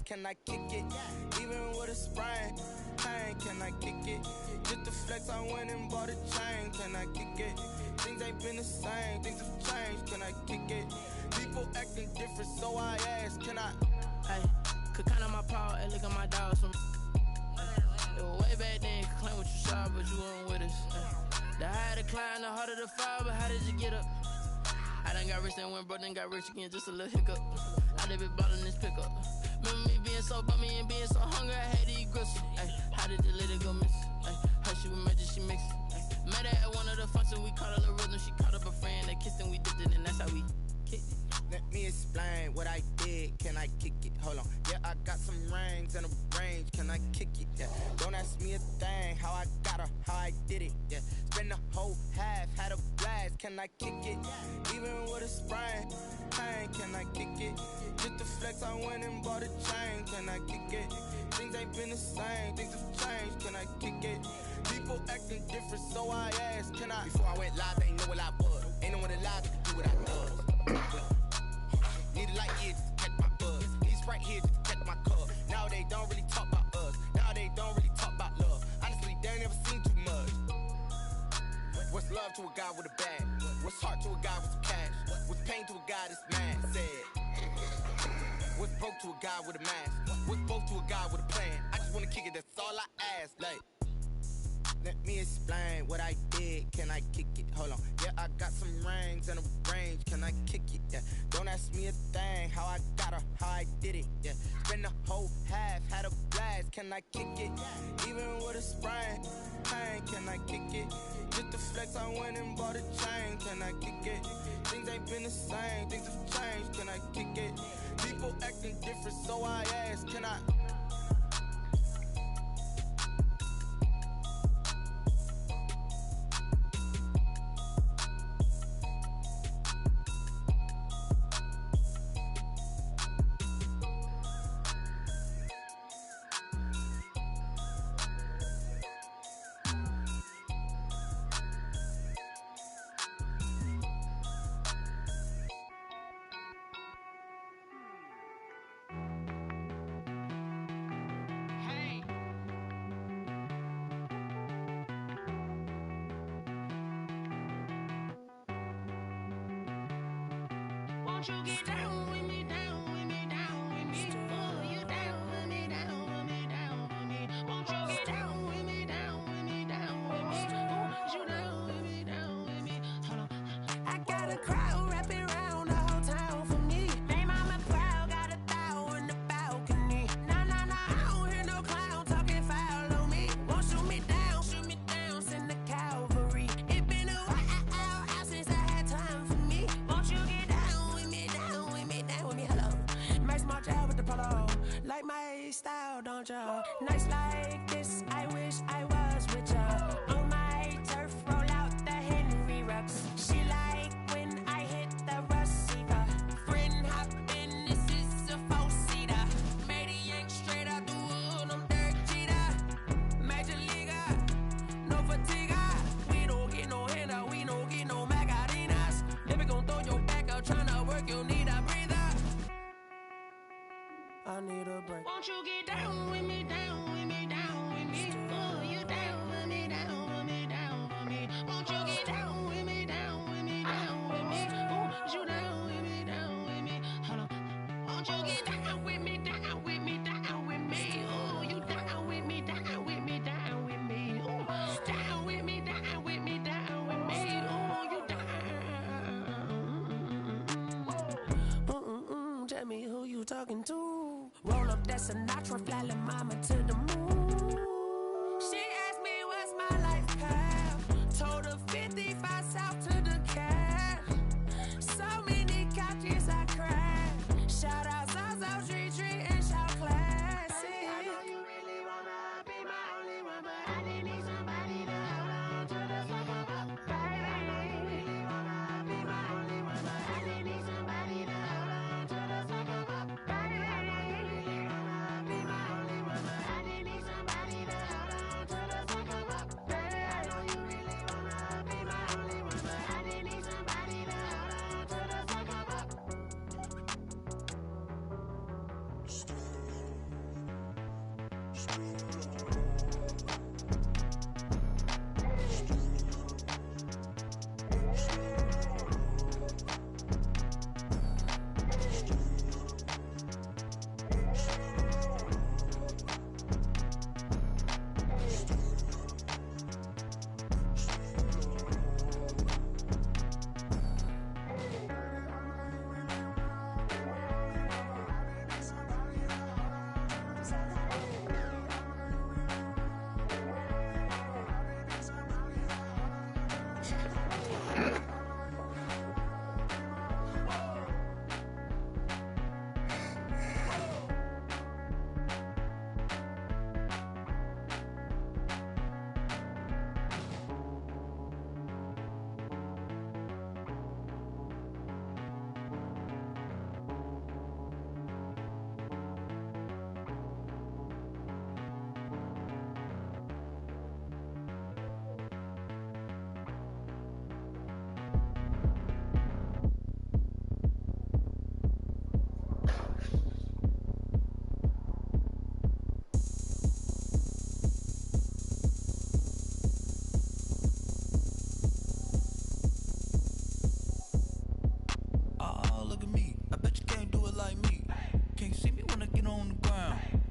Can I kick it? Even with a sprain, pain, can I kick it? Just the flex, I went and bought a chain. Can I kick it? Things ain't been the same, things have changed. Can I kick it? People acting different, so I ask, can I? Hey, could count on my power and look at my dogs from. Way back then, could claim what you saw, but you weren't with us. The higher the climb, the harder the fall, but how did you get up? I done got rich, then went broke, then got rich again, just a little hiccup. I done been ballin' this pickup. Remember me being so bummy and being so hungry, I had to eat gristle. Ay, how did the lady go miss? Ay, how she was magic, she mixed. Met her at one of the functions, we caught a little rhythm. She caught up a friend, they kissed and we dipped it, and that's how we kicked it. Let me explain what I did, can I kick it? Hold on, yeah, I got some rings and a range, can I kick it? Yeah, don't ask me a thing, how I got her, how I did it. Yeah, spend the whole half, had a blast, can I kick it? Even with a sprain, pain, can I kick it? Just the flex, I went and bought a chain, can I kick it? Things ain't been the same, things have changed, can I kick it? People acting different, so I asked, can I? Before I went live, they ain't know what I was. Ain't no one alive that could do what I do. Need a light here just to catch my buzz. Need Sprite here just to catch my cup. Now they don't really talk about us. Now they don't really talk about love. Honestly, they ain't never seen too much. What's love to a guy with a bag? What's heart to a guy with some cash? What's pain to a guy that's mad? Said. What's broke to a guy with a mask? What's both to a guy with a plan? I just wanna kick it, that's all I ask. Like, let me explain what I did. Can I kick it? Hold on. Yeah, I got some rings and a range. Can I kick it? Yeah. Don't ask me a thing. How I got her, how I did it. Yeah. Spend the whole half, had a blast. Can I kick it? Even with a sprain, pain. Can I kick it? Just to flex, I went and bought a chain. Can I kick it? Things ain't been the same. Things have changed. Can I kick it? People acting different, so I ask. Can I? Won't you get down with me, down with me, down with me? Oh, you down with me, down with me, down with me. Won't you get down with me, down with me, down with me? Oh, you down with me, down with me? Hold on. I got a crowd wrapping around the whole town for me. They mama crowd got a thou in the balcony. Nah, nah, nah, I don't hear no clown talking foul on me. Won't shoot me down, send the cavalry. It been a while since I had time for me. Won't you get down with me, down with me, down with me? Hello. Nice march out with the polo. Like my style, don't ya? Nights like this, I wish I was with ya. On my turf, roll out the Henry Rux. She like when I hit the receiver. Friend hop in, this is a four-seater. Made a yank straight out the wood, I'm Derek Jeter. Major leaguer, no fatigue. We don't get no handout, we don't get no Macarinas. Never gon' throw your back out, tryna work, you need a breather. I need a break. Won't you get down with me, down with me, down with me? Oh, you down with me, down with me, down with me? Won't you get down with me, down with me, down with me? Oh, you down with me, down with me? Hold on. Won't you get down with me, down with me, down with me? Oh, you down with me, down with me, down with me? Oh, down with me, down with me, down with me? Oh, you down. Tell me who you talking to. Roll up that Sinatra, fly la mama to the moon. She asked me what's my life path. Told her 55 south to the cat. So many couches I cracked. Shout out Zazo, Tree, and shout classy. I know you really wanna be my only one, but I didn't need somebody to hold on to the sucker up. Baby, I know you really wanna be my only one, but I didn't need somebody to hold on to the sucker up. Baby, I know you really wanna be my only one, but I didn't need somebody to hold on to the sucker up. Baby, I know you really wanna be my only one, but I didn't need somebody to hold on to the sucker up.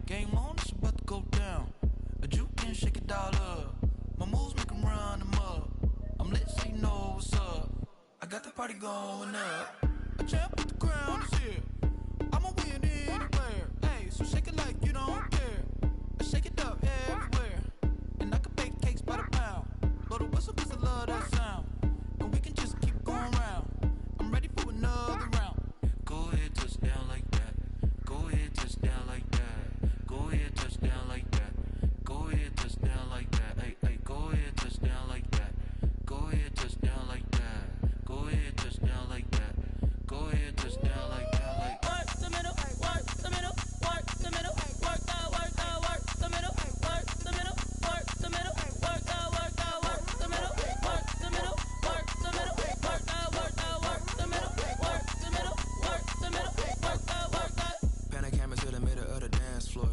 Game on, it's about to go down. A juke and shake it all up. My moves make 'em run them up. I'm lit so you know what's up. I got the party going up. A champ with the crown is here. I'ma win anywhere. Hey, so shake it like you don't care. I shake it up everywhere. And I can bake cakes by the pound. Blow the whistle 'cause I love that sound. And we can just keep going round. I'm ready for another round. Go ahead, touch down like that. Go ahead, touch down like that. Go ahead, touch down like that. Go ahead, touch down like that. Hey, hey, go ahead, touch down like that. Go ahead, touch down like that. Go ahead, touch down like that. Go ahead, touch down like that. Like work the middle, work the middle, work the middle, work the middle, work the middle, work the middle, work the middle, work the middle, work the middle, work the middle, work the middle, work the middle, work the. Pan a camera to the middle of the dance floor.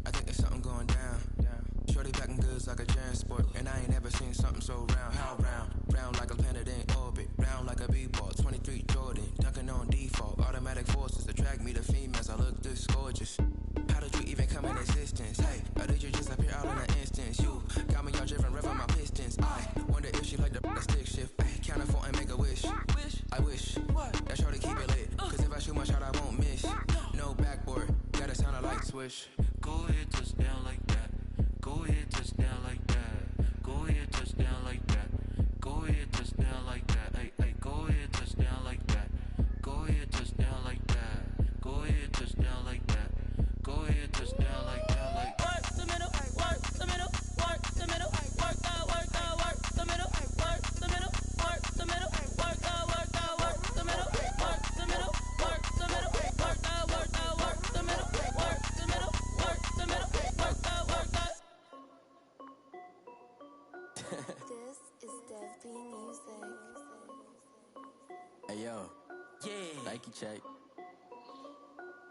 I think there's something going down. Shorty packing goods like a transport, and I ain't never seen something so round. How round? Round like a planet in orbit, round like a b-ball. 23 Jordan, dunking on default. Automatic forces attract me to females. I look this gorgeous. How did you even come in existence? Hey, or did you just appear out in an instance? You got me all driven, revving my pistons. I wonder if she like the stick shift. Ay, count a four and make a wish. I wish that shorty keep it lit. 'Cause if I shoot my shot, I won't miss. No backboard, gotta sound a light switch. Go ahead, touch down like that. Go ahead, touch down like that. Go ahead, touch down like that. Go ahead, touch down like that. Hey, hey, go ahead, touch down like that. Go ahead, touch down like that. Go ahead, touch down like that. Go ahead, touch down like that. Like Work the middle, work the middle, work the middle, work the middle, work the middle, work the middle, work the middle, work the middle, work the middle, work the middle, work the middle, work the middle, work the middle, work the. This is Dev B Music. hey yo, yeah, Nike check.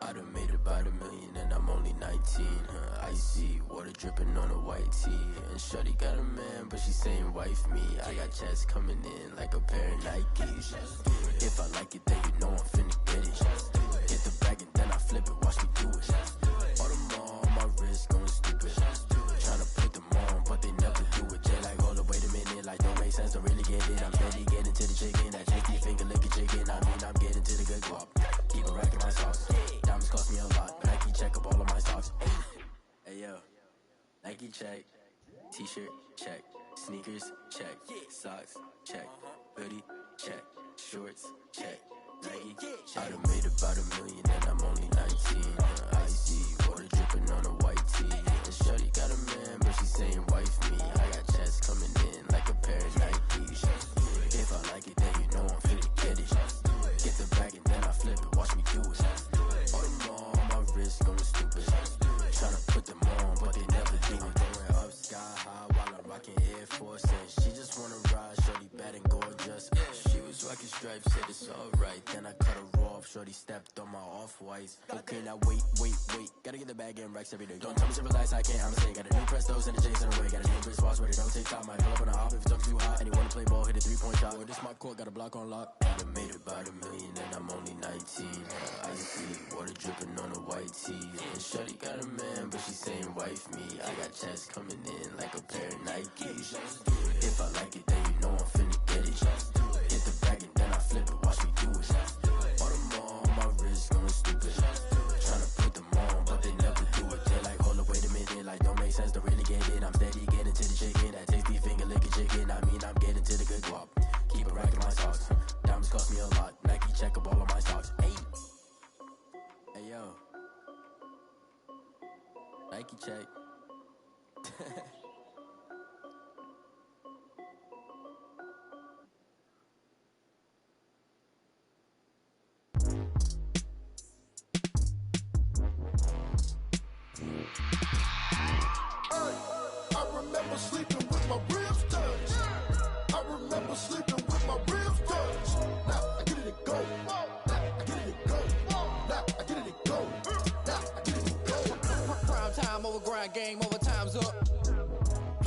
I done made about $1 million and I'm only 19. Icy water dripping on a white tee. And shorty got a man, but she saying wife me. I got checks coming in like a pair of Nikes. If I like it, then you know I'm finna get it. Hit the bag and then I flip it, watch me do it. All them on my wrist going stupid. Tryna put them on, but they never do it. Jay like, hold up, wait a minute, like don't make sense, don't really get it. I'm steady getting to the chicken, that tasty finger licking chicken. I mean, I'm getting to the good guap. Keep a rack in my socks. Diamonds cost me a lot. Nike check up all of my socks. Hey yo, Nike check. T-shirt check. Sneakers check. Socks check. Hoodie check. Shorts check. Nike check. I done made about $1 million and I'm only 19. Icy water dripping on a white tee. And shorty got a man, but she saying wife me. I got checks coming in like a pair of Nikes. If I like it, then you know I'm finna get it. Get the bag and then I flip it, watch me do it. All them on my wrist going stupid. Tryna put them on, but they never do it. Going up sky high while I'm rocking Air Force. And she just wanna ride, shorty bad and gorgeous. She was rocking stripes, said it's alright. Then I cut her off, shorty stepped on my off-whites. Okay, now wait. Gotta get the bag and racks every day. Don't tell me to relax, I can't, I'ma say. Got a new Prestos and a J's in the way. Got a new wristwatch where they don't take time. Might pull up on a hop if it's talking too hot. And he wanna play ball, hit a 3-point shot. With this mock court, got a block on lock. I done made about $1 million and I'm only 19. Icy water dripping on a white tee. And shorty got a man, but she saying wife me. I got checks coming in like a pair of Nikes. If I like it, then you know I'm finna get it. Hit the bag and then I flip it, watch me do it. All them on my wrist going stupid. Tryna put them on, but they never do it. They're like, hold up, wait a minute, like don't make sense, don't really get it. I'm steady getting to the chicken, that tasty finger licking chicken. I mean, I'm getting to the good guap. Keep a rack in my socks. Diamonds cost me a lot. Nike check up all of my socks. Hey yo, Nike check. I remember sleeping with my ribs touched. I remember sleeping with my ribs touched. Now I get it and go. Now I get it and go. Now I get it and go. Now I get it and go. Prime time over grind game, over time's up.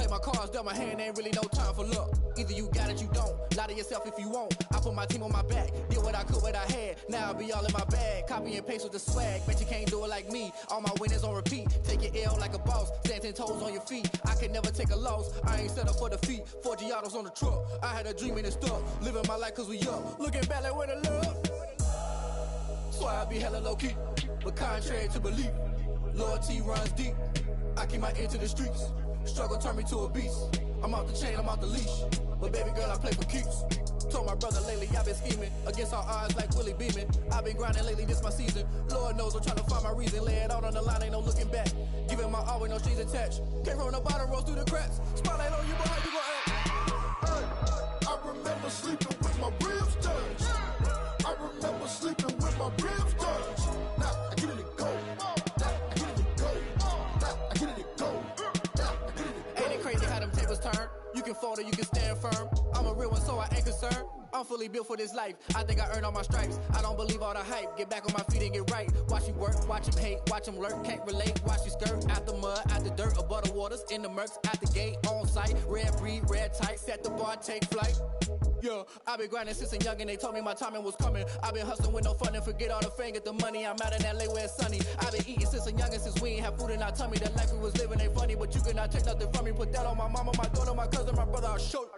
play my cards, dealt my hand, ain't really no time for luck. Either you got it, you don't. Lie to yourself if you won't. I put my team on my back, did what I could, what I had. Now I be all in my bag, copy and paste with the swag. Bet you can't do it like me. All my winners on repeat. Take your L like a boss, stand 10 toes on your feet. I can never take a loss. I ain't set up for defeat. 4 Giottos on the truck. I had a dream and it stuck. Living my life cause we up. Looking back like where the love. So I be hella low key, but contrary to belief, loyalty runs deep. I keep my ear to the streets. Struggle turned me to a beast. I'm off the chain, I'm off the leash. But baby girl, I play for keeps. Told my brother lately, I've been scheming against all odds like Willie Beeman. I've been grinding lately, this my season. Lord knows I'm trying to find my reason. Lay it out on the line, ain't no looking back. Giving my all with no strings attached. Came from the bottom, rose through the cracks. Spotlight on you, but how you gon' act? Hey, I remember sleeping with my ribs touched. I remember sleeping with my ribs touched. Now I get it and go. Now I get it and go. Now I get it and go. Now I get it and go. Ain't it crazy how them tables turn? You can fold or you can stand firm. I'm a real one, so I ain't concerned. I'm fully built for this life. I think I earned all my stripes. I don't believe all the hype. Get back on my feet and get right. Watch you work, watch him hate, watch him lurk. Can't relate, watch you skirt. Out the mud, out the dirt, above the waters, in the murks, out the gate, on site. Red breed, red tight, set the bar, take flight. Yeah, I been grinding since a youngin', they told me my timing was coming. I been hustling with no fun and forget all the fame, get the money. I'm out in LA where it's sunny. I been eating since a youngin', since we ain't have food in our tummy. The life we was living ain't funny, but you cannot take nothing from me. Put that on my mama, my daughter, my cousin, my brother, I'll show you.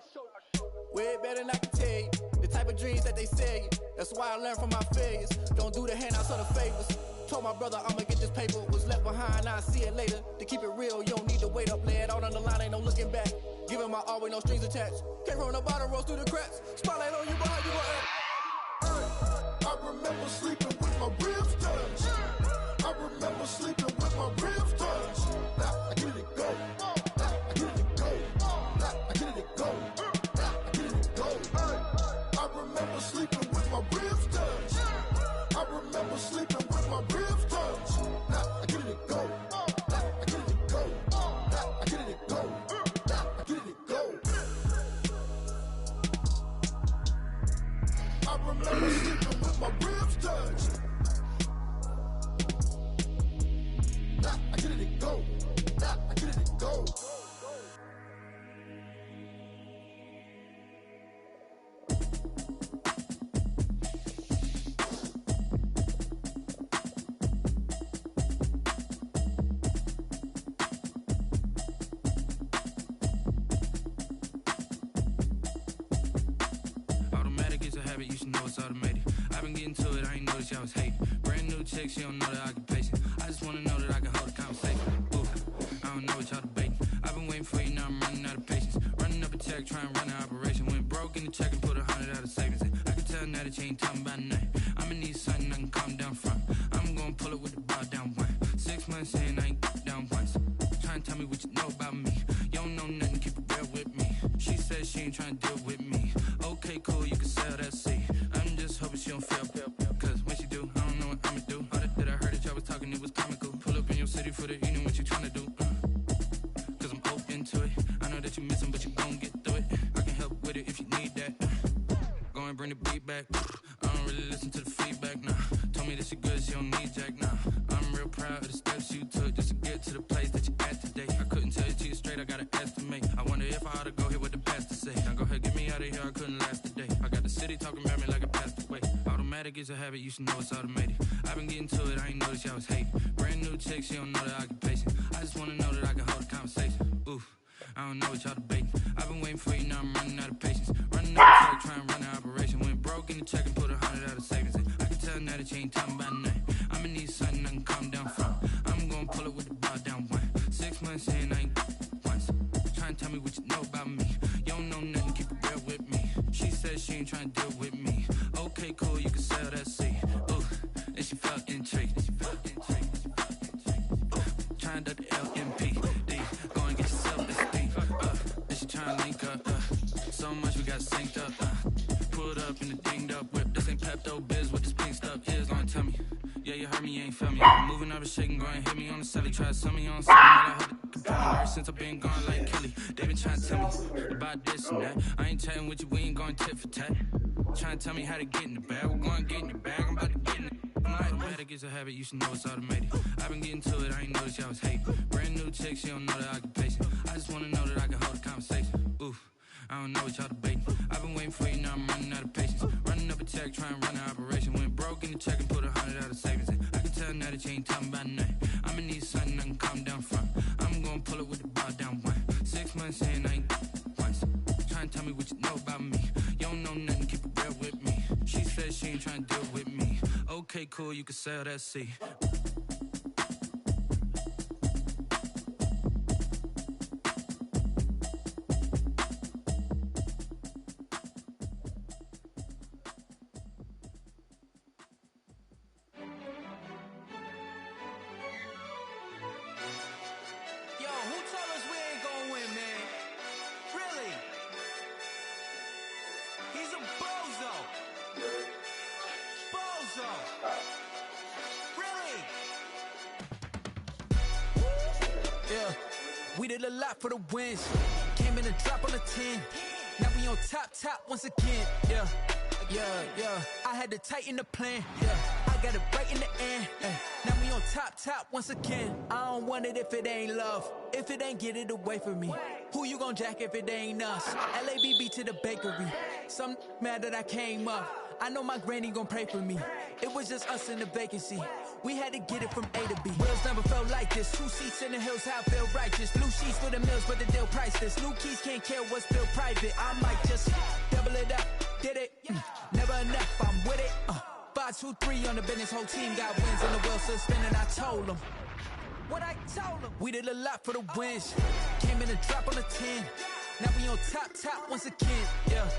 Way better than I can tell you. The type of dreams that they sell you. That's why I learned from my failures. Don't do the handouts or the favors. Told my brother I'ma get this paper. Was left behind, I'll see it later. To keep it real, you don't need to wait up. Lay it out on the line, ain't no looking back. Giving my all with no strings attached. Came from the bottom, rose through the cracks. Spotlight on you, but how you gon' act? Hey, I remember sleeping with my ribs touched. I remember sleeping with my ribs touched. Now I get it and go. Now I get it and go. Now I get it and go. Now I get it and go. Hey, I remember sleeping with my ribs touched. I remember sleeping with my ribs touched. Now I get it and go. Now I get it and go. Now I get it and go. Now I get it and go. I remember sleeping with my ribs touched. Now I get it and go. Now I get it and go. Automatic is a habit, you should know it's automated. I've been getting to it, I ain't noticed y'all was hating. Brand new chick, she don't know the occupation. I just wanna know that I can hold a conversation. Ooh, I don't know what y'all debating. I've been waiting for you, now I'm running out of patience. Running up a check, trying to run an operation. Went broke in the check and put 100 out of savings in. I can tell now that you ain't talking about nothing. I'ma need something I can calm down from. I'm gonna pull it with the bar down one. 6 months in, I ain't down once. Trying to tell me what you know about me. You don't know nothing, keep it real with me. She said she ain't trying to deal with me. Okay, cool, you can sell that seat. I'm just hoping she don't feel. Cause when she do, I don't know what I'ma do. All that I heard that y'all was talking, it was comical. Pull up in your city for the evening, what you tryna do? Cause I'm open to it. I know that you missing, but you gon' get through it. I can help with it if you need that. Go and bring the beat back. I don't really listen to the feedback, nah. Told me that she good, she don't need jack, nah. I'm real proud of the steps you took just to get to the place that you at today. I couldn't tell you to you straight, I gotta estimate. I wonder if I ought to go here with the pastor say. Now go ahead, get me out of here, I couldn't last a day. I got the city talking about me like I passed away. Automatic is a habit, you should know it's automated. I've been getting to it, I ain't noticed y'all was hating. Brand new chick, she don't know the occupation. I just wanna know that I can hold a conversation. Ooh, I don't know what y'all debating. I've been waiting for you, now I'm running out of patience. Running up a check, trying to run an operation. Went broke in the check and put 100 out of savings in. I can tell now that you ain't talking about nothing. I'ma need something I can calm down from. I'm gonna pull it with the bar down one. 6 months in, I ain't once. Trying to tell me what you know about me. You don't know nothing, keep it real with me. She said she ain't trying to deal with me. Okay, cool, you can sell that seat. Ooh, and she felt intrigued. Trying to duck the LMPD. Go and get yourself this thing. And she trying to link up. So much we got synced up. Pulled up in the dinged up whip. This ain't Pepto Biz, what this pink stuff is. Gonna tell me. Yeah, you heard me, you ain't feel me. Moving up and shaking, go and hit me on the celly. Try to sell me on something, I had to compare me. Ever since I've been gone like Kelly. They been trying to tell me about this and that. I ain't chatting with you, we ain't going tit for tat. Trying to tell me how to get in the bag. We're going to get in the bag, I'm about to get in it. Automatic is a habit, you should know it's automated. I've been getting to it, I ain't noticed y'all was hating. Brand new chick, she don't know the occupation. I just wanna know that I can hold a conversation. Oof, I don't know what y'all debating. I've been waiting for you, now I'm running out of patience. Running up a check, trying to run an operation. Went broke in the check and put 100 out of savings in. I can tell now that you ain't talking about nothing. I'ma need something I can calm down from. I'm gonna pull it with the bar down one. 6 months in, I ain't once. Trying to tell me what you know about me. You don't know nothing, keep it real with me. She said she ain't trying to deal with me. Okay, cool, you can sell that seat. Yo, who told us we ain't gonna win, man? Really? He's a bozo. Bozo. Really? Yeah, we did a lot for the wins. Came in a drop on a 10. Now we on top once again. Yeah. I had to tighten the plan. Yeah, I got it right in the end. Now we on top once again. I don't want it if it ain't love. If it ain't, get it away from me. Who you gon' jack if it ain't us? LABB to the bakery. Some mad that I came up. I know my granny gon' pray for me. It was just us in the vacancy. We had to get it from A to B. Wheels never felt like this. 2 seats in the hills, how I feel righteous. Blue sheets for the mills, but the deal priceless. New keys can't care what's still private. I might just double it up. Did it? Never enough, I'm with it. 5, 2, 3 on the business. Whole team got wins and the wheels still spinning. I told them what I told them. We did a lot for the wins. Came in a drop on a 10. Now we on top once again. Yeah.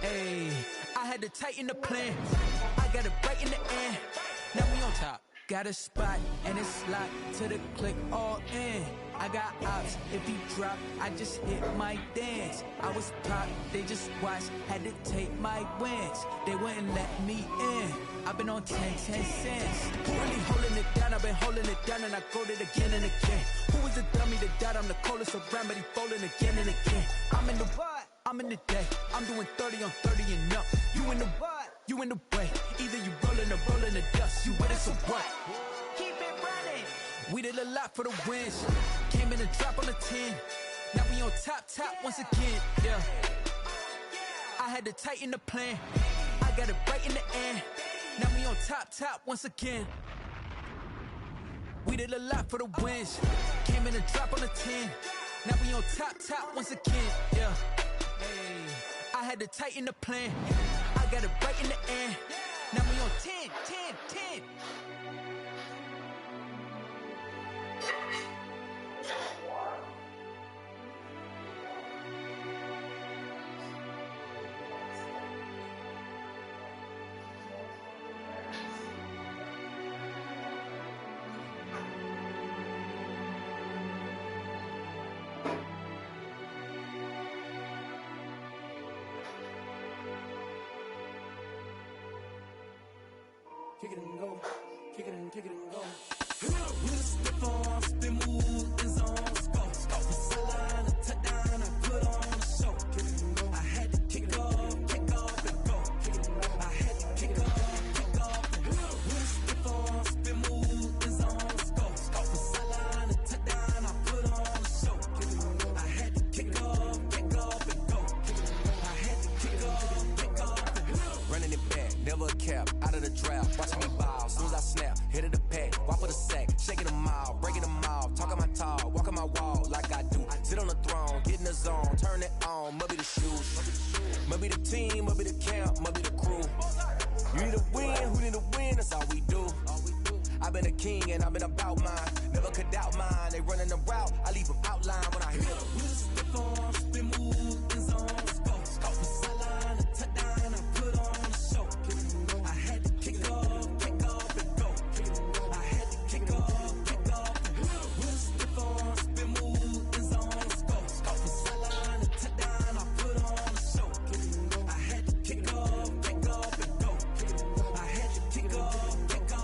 Hey, I had to tighten the plan. I got it right in the end. Now we on top. Got a spot and it's locked to the click all in. I got ops, if he drop, I just hit my dance. I was pop, they just watched, had to take my wins. They wouldn't let me in. I've been on 10 cents. Who really holding it down? I've been holding it down and I go it again and again. Who is the dummy that died? I'm the coldest around, but he folding again and again. I'm in the what? I'm in the day. I'm doing 30 on 30 and up. You in the what? You in the way. Either you rolling or rolling the dust. You with us or what? Keep it running. We did a lot for the wins. Came in a drop on a 10. Now we on top once again. Yeah. I had to tighten the plan. I got it right in the end. Now we on top once again. We did a lot for the wins. Came in a drop on a 10. Now we on top once again. Yeah. Hey, I had to tighten the plan. I got it right in the end. Now we on 10. Kick it and go, kick it and go. With a stiff arm, spin move, in zone, go. From sideline to touchdown, I put on a show. Kick it and go. I had to kick off and go. Kick it and go. I had to kick off and go. With a stiff arm, spin move, in zone, go. From sideline to touchdown, I put on a show. Kick it and go. I had to kick off and go. Kick it and go. I had to kick off and go. Running it back, never a cap, out of the draft. Watching me ball, soon as I snap, hit of the pack, walk for the sack, shaking them all, breaking them off, talking my talk, walking my wall like I do. Sit on the throne, get in the zone, turn it on, must be the shoes, must be the team, must be the camp, must be the crew. You need a win, who need a win, that's all we do. I've been a king and I've been about mine, never could doubt mine. They running the route, I leave them outline when I hit them. With a stiff arm, spin move, in zone, go. From sideline to touchdown, I put on a show. I had to kick off and go. I had to kick off and go. With a stiff arm, spin move, in zone, go. From sideline to touchdown, I put on a show. I had to kick off and go. I had to kick off and go.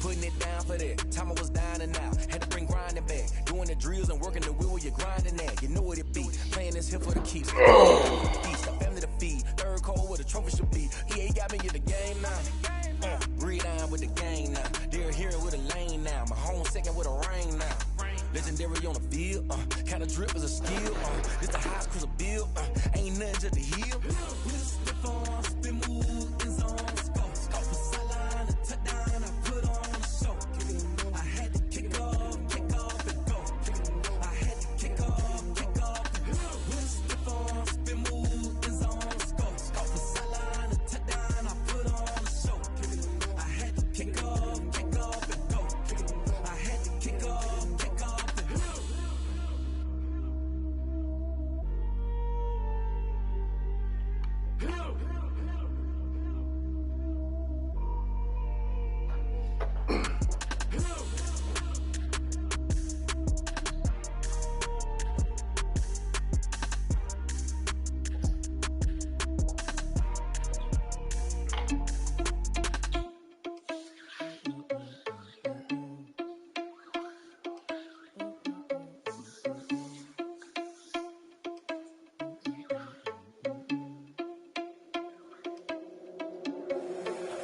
Putting it down for that, time I was down and out. Had to bring grinding back, doing the drills and working the wheel where you're grinding at. You know what it be, playing this here for the keeps. Feast, a family to feed, third cold where the trophy should be. EA got me in the game now. Breathe down with the game now. They're here with a lane now. My home second with a rain now. Legend legendary on the field. Kinda drip is a skill. This the highest cruiser bill. Ain't nothing just to heal. Stiff on, spin move, in zone, scope. Scope the sideline, a touchdown, I put on a show. I had to kick off and go. I had to kick off and go. Stiff on, spin move, in zone, scope. Scope the sideline, a touchdown, I put on a show. I had to kick off and go. I had to kick off and go.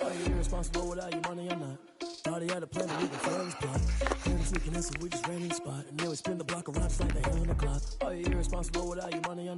Are you irresponsible without your money or not? Thought he had a plan to leave the friends plot. Friends leaking in, so we just ran in the spot. And they would spin the block around just like they on the clock. Are you irresponsible without your money or not?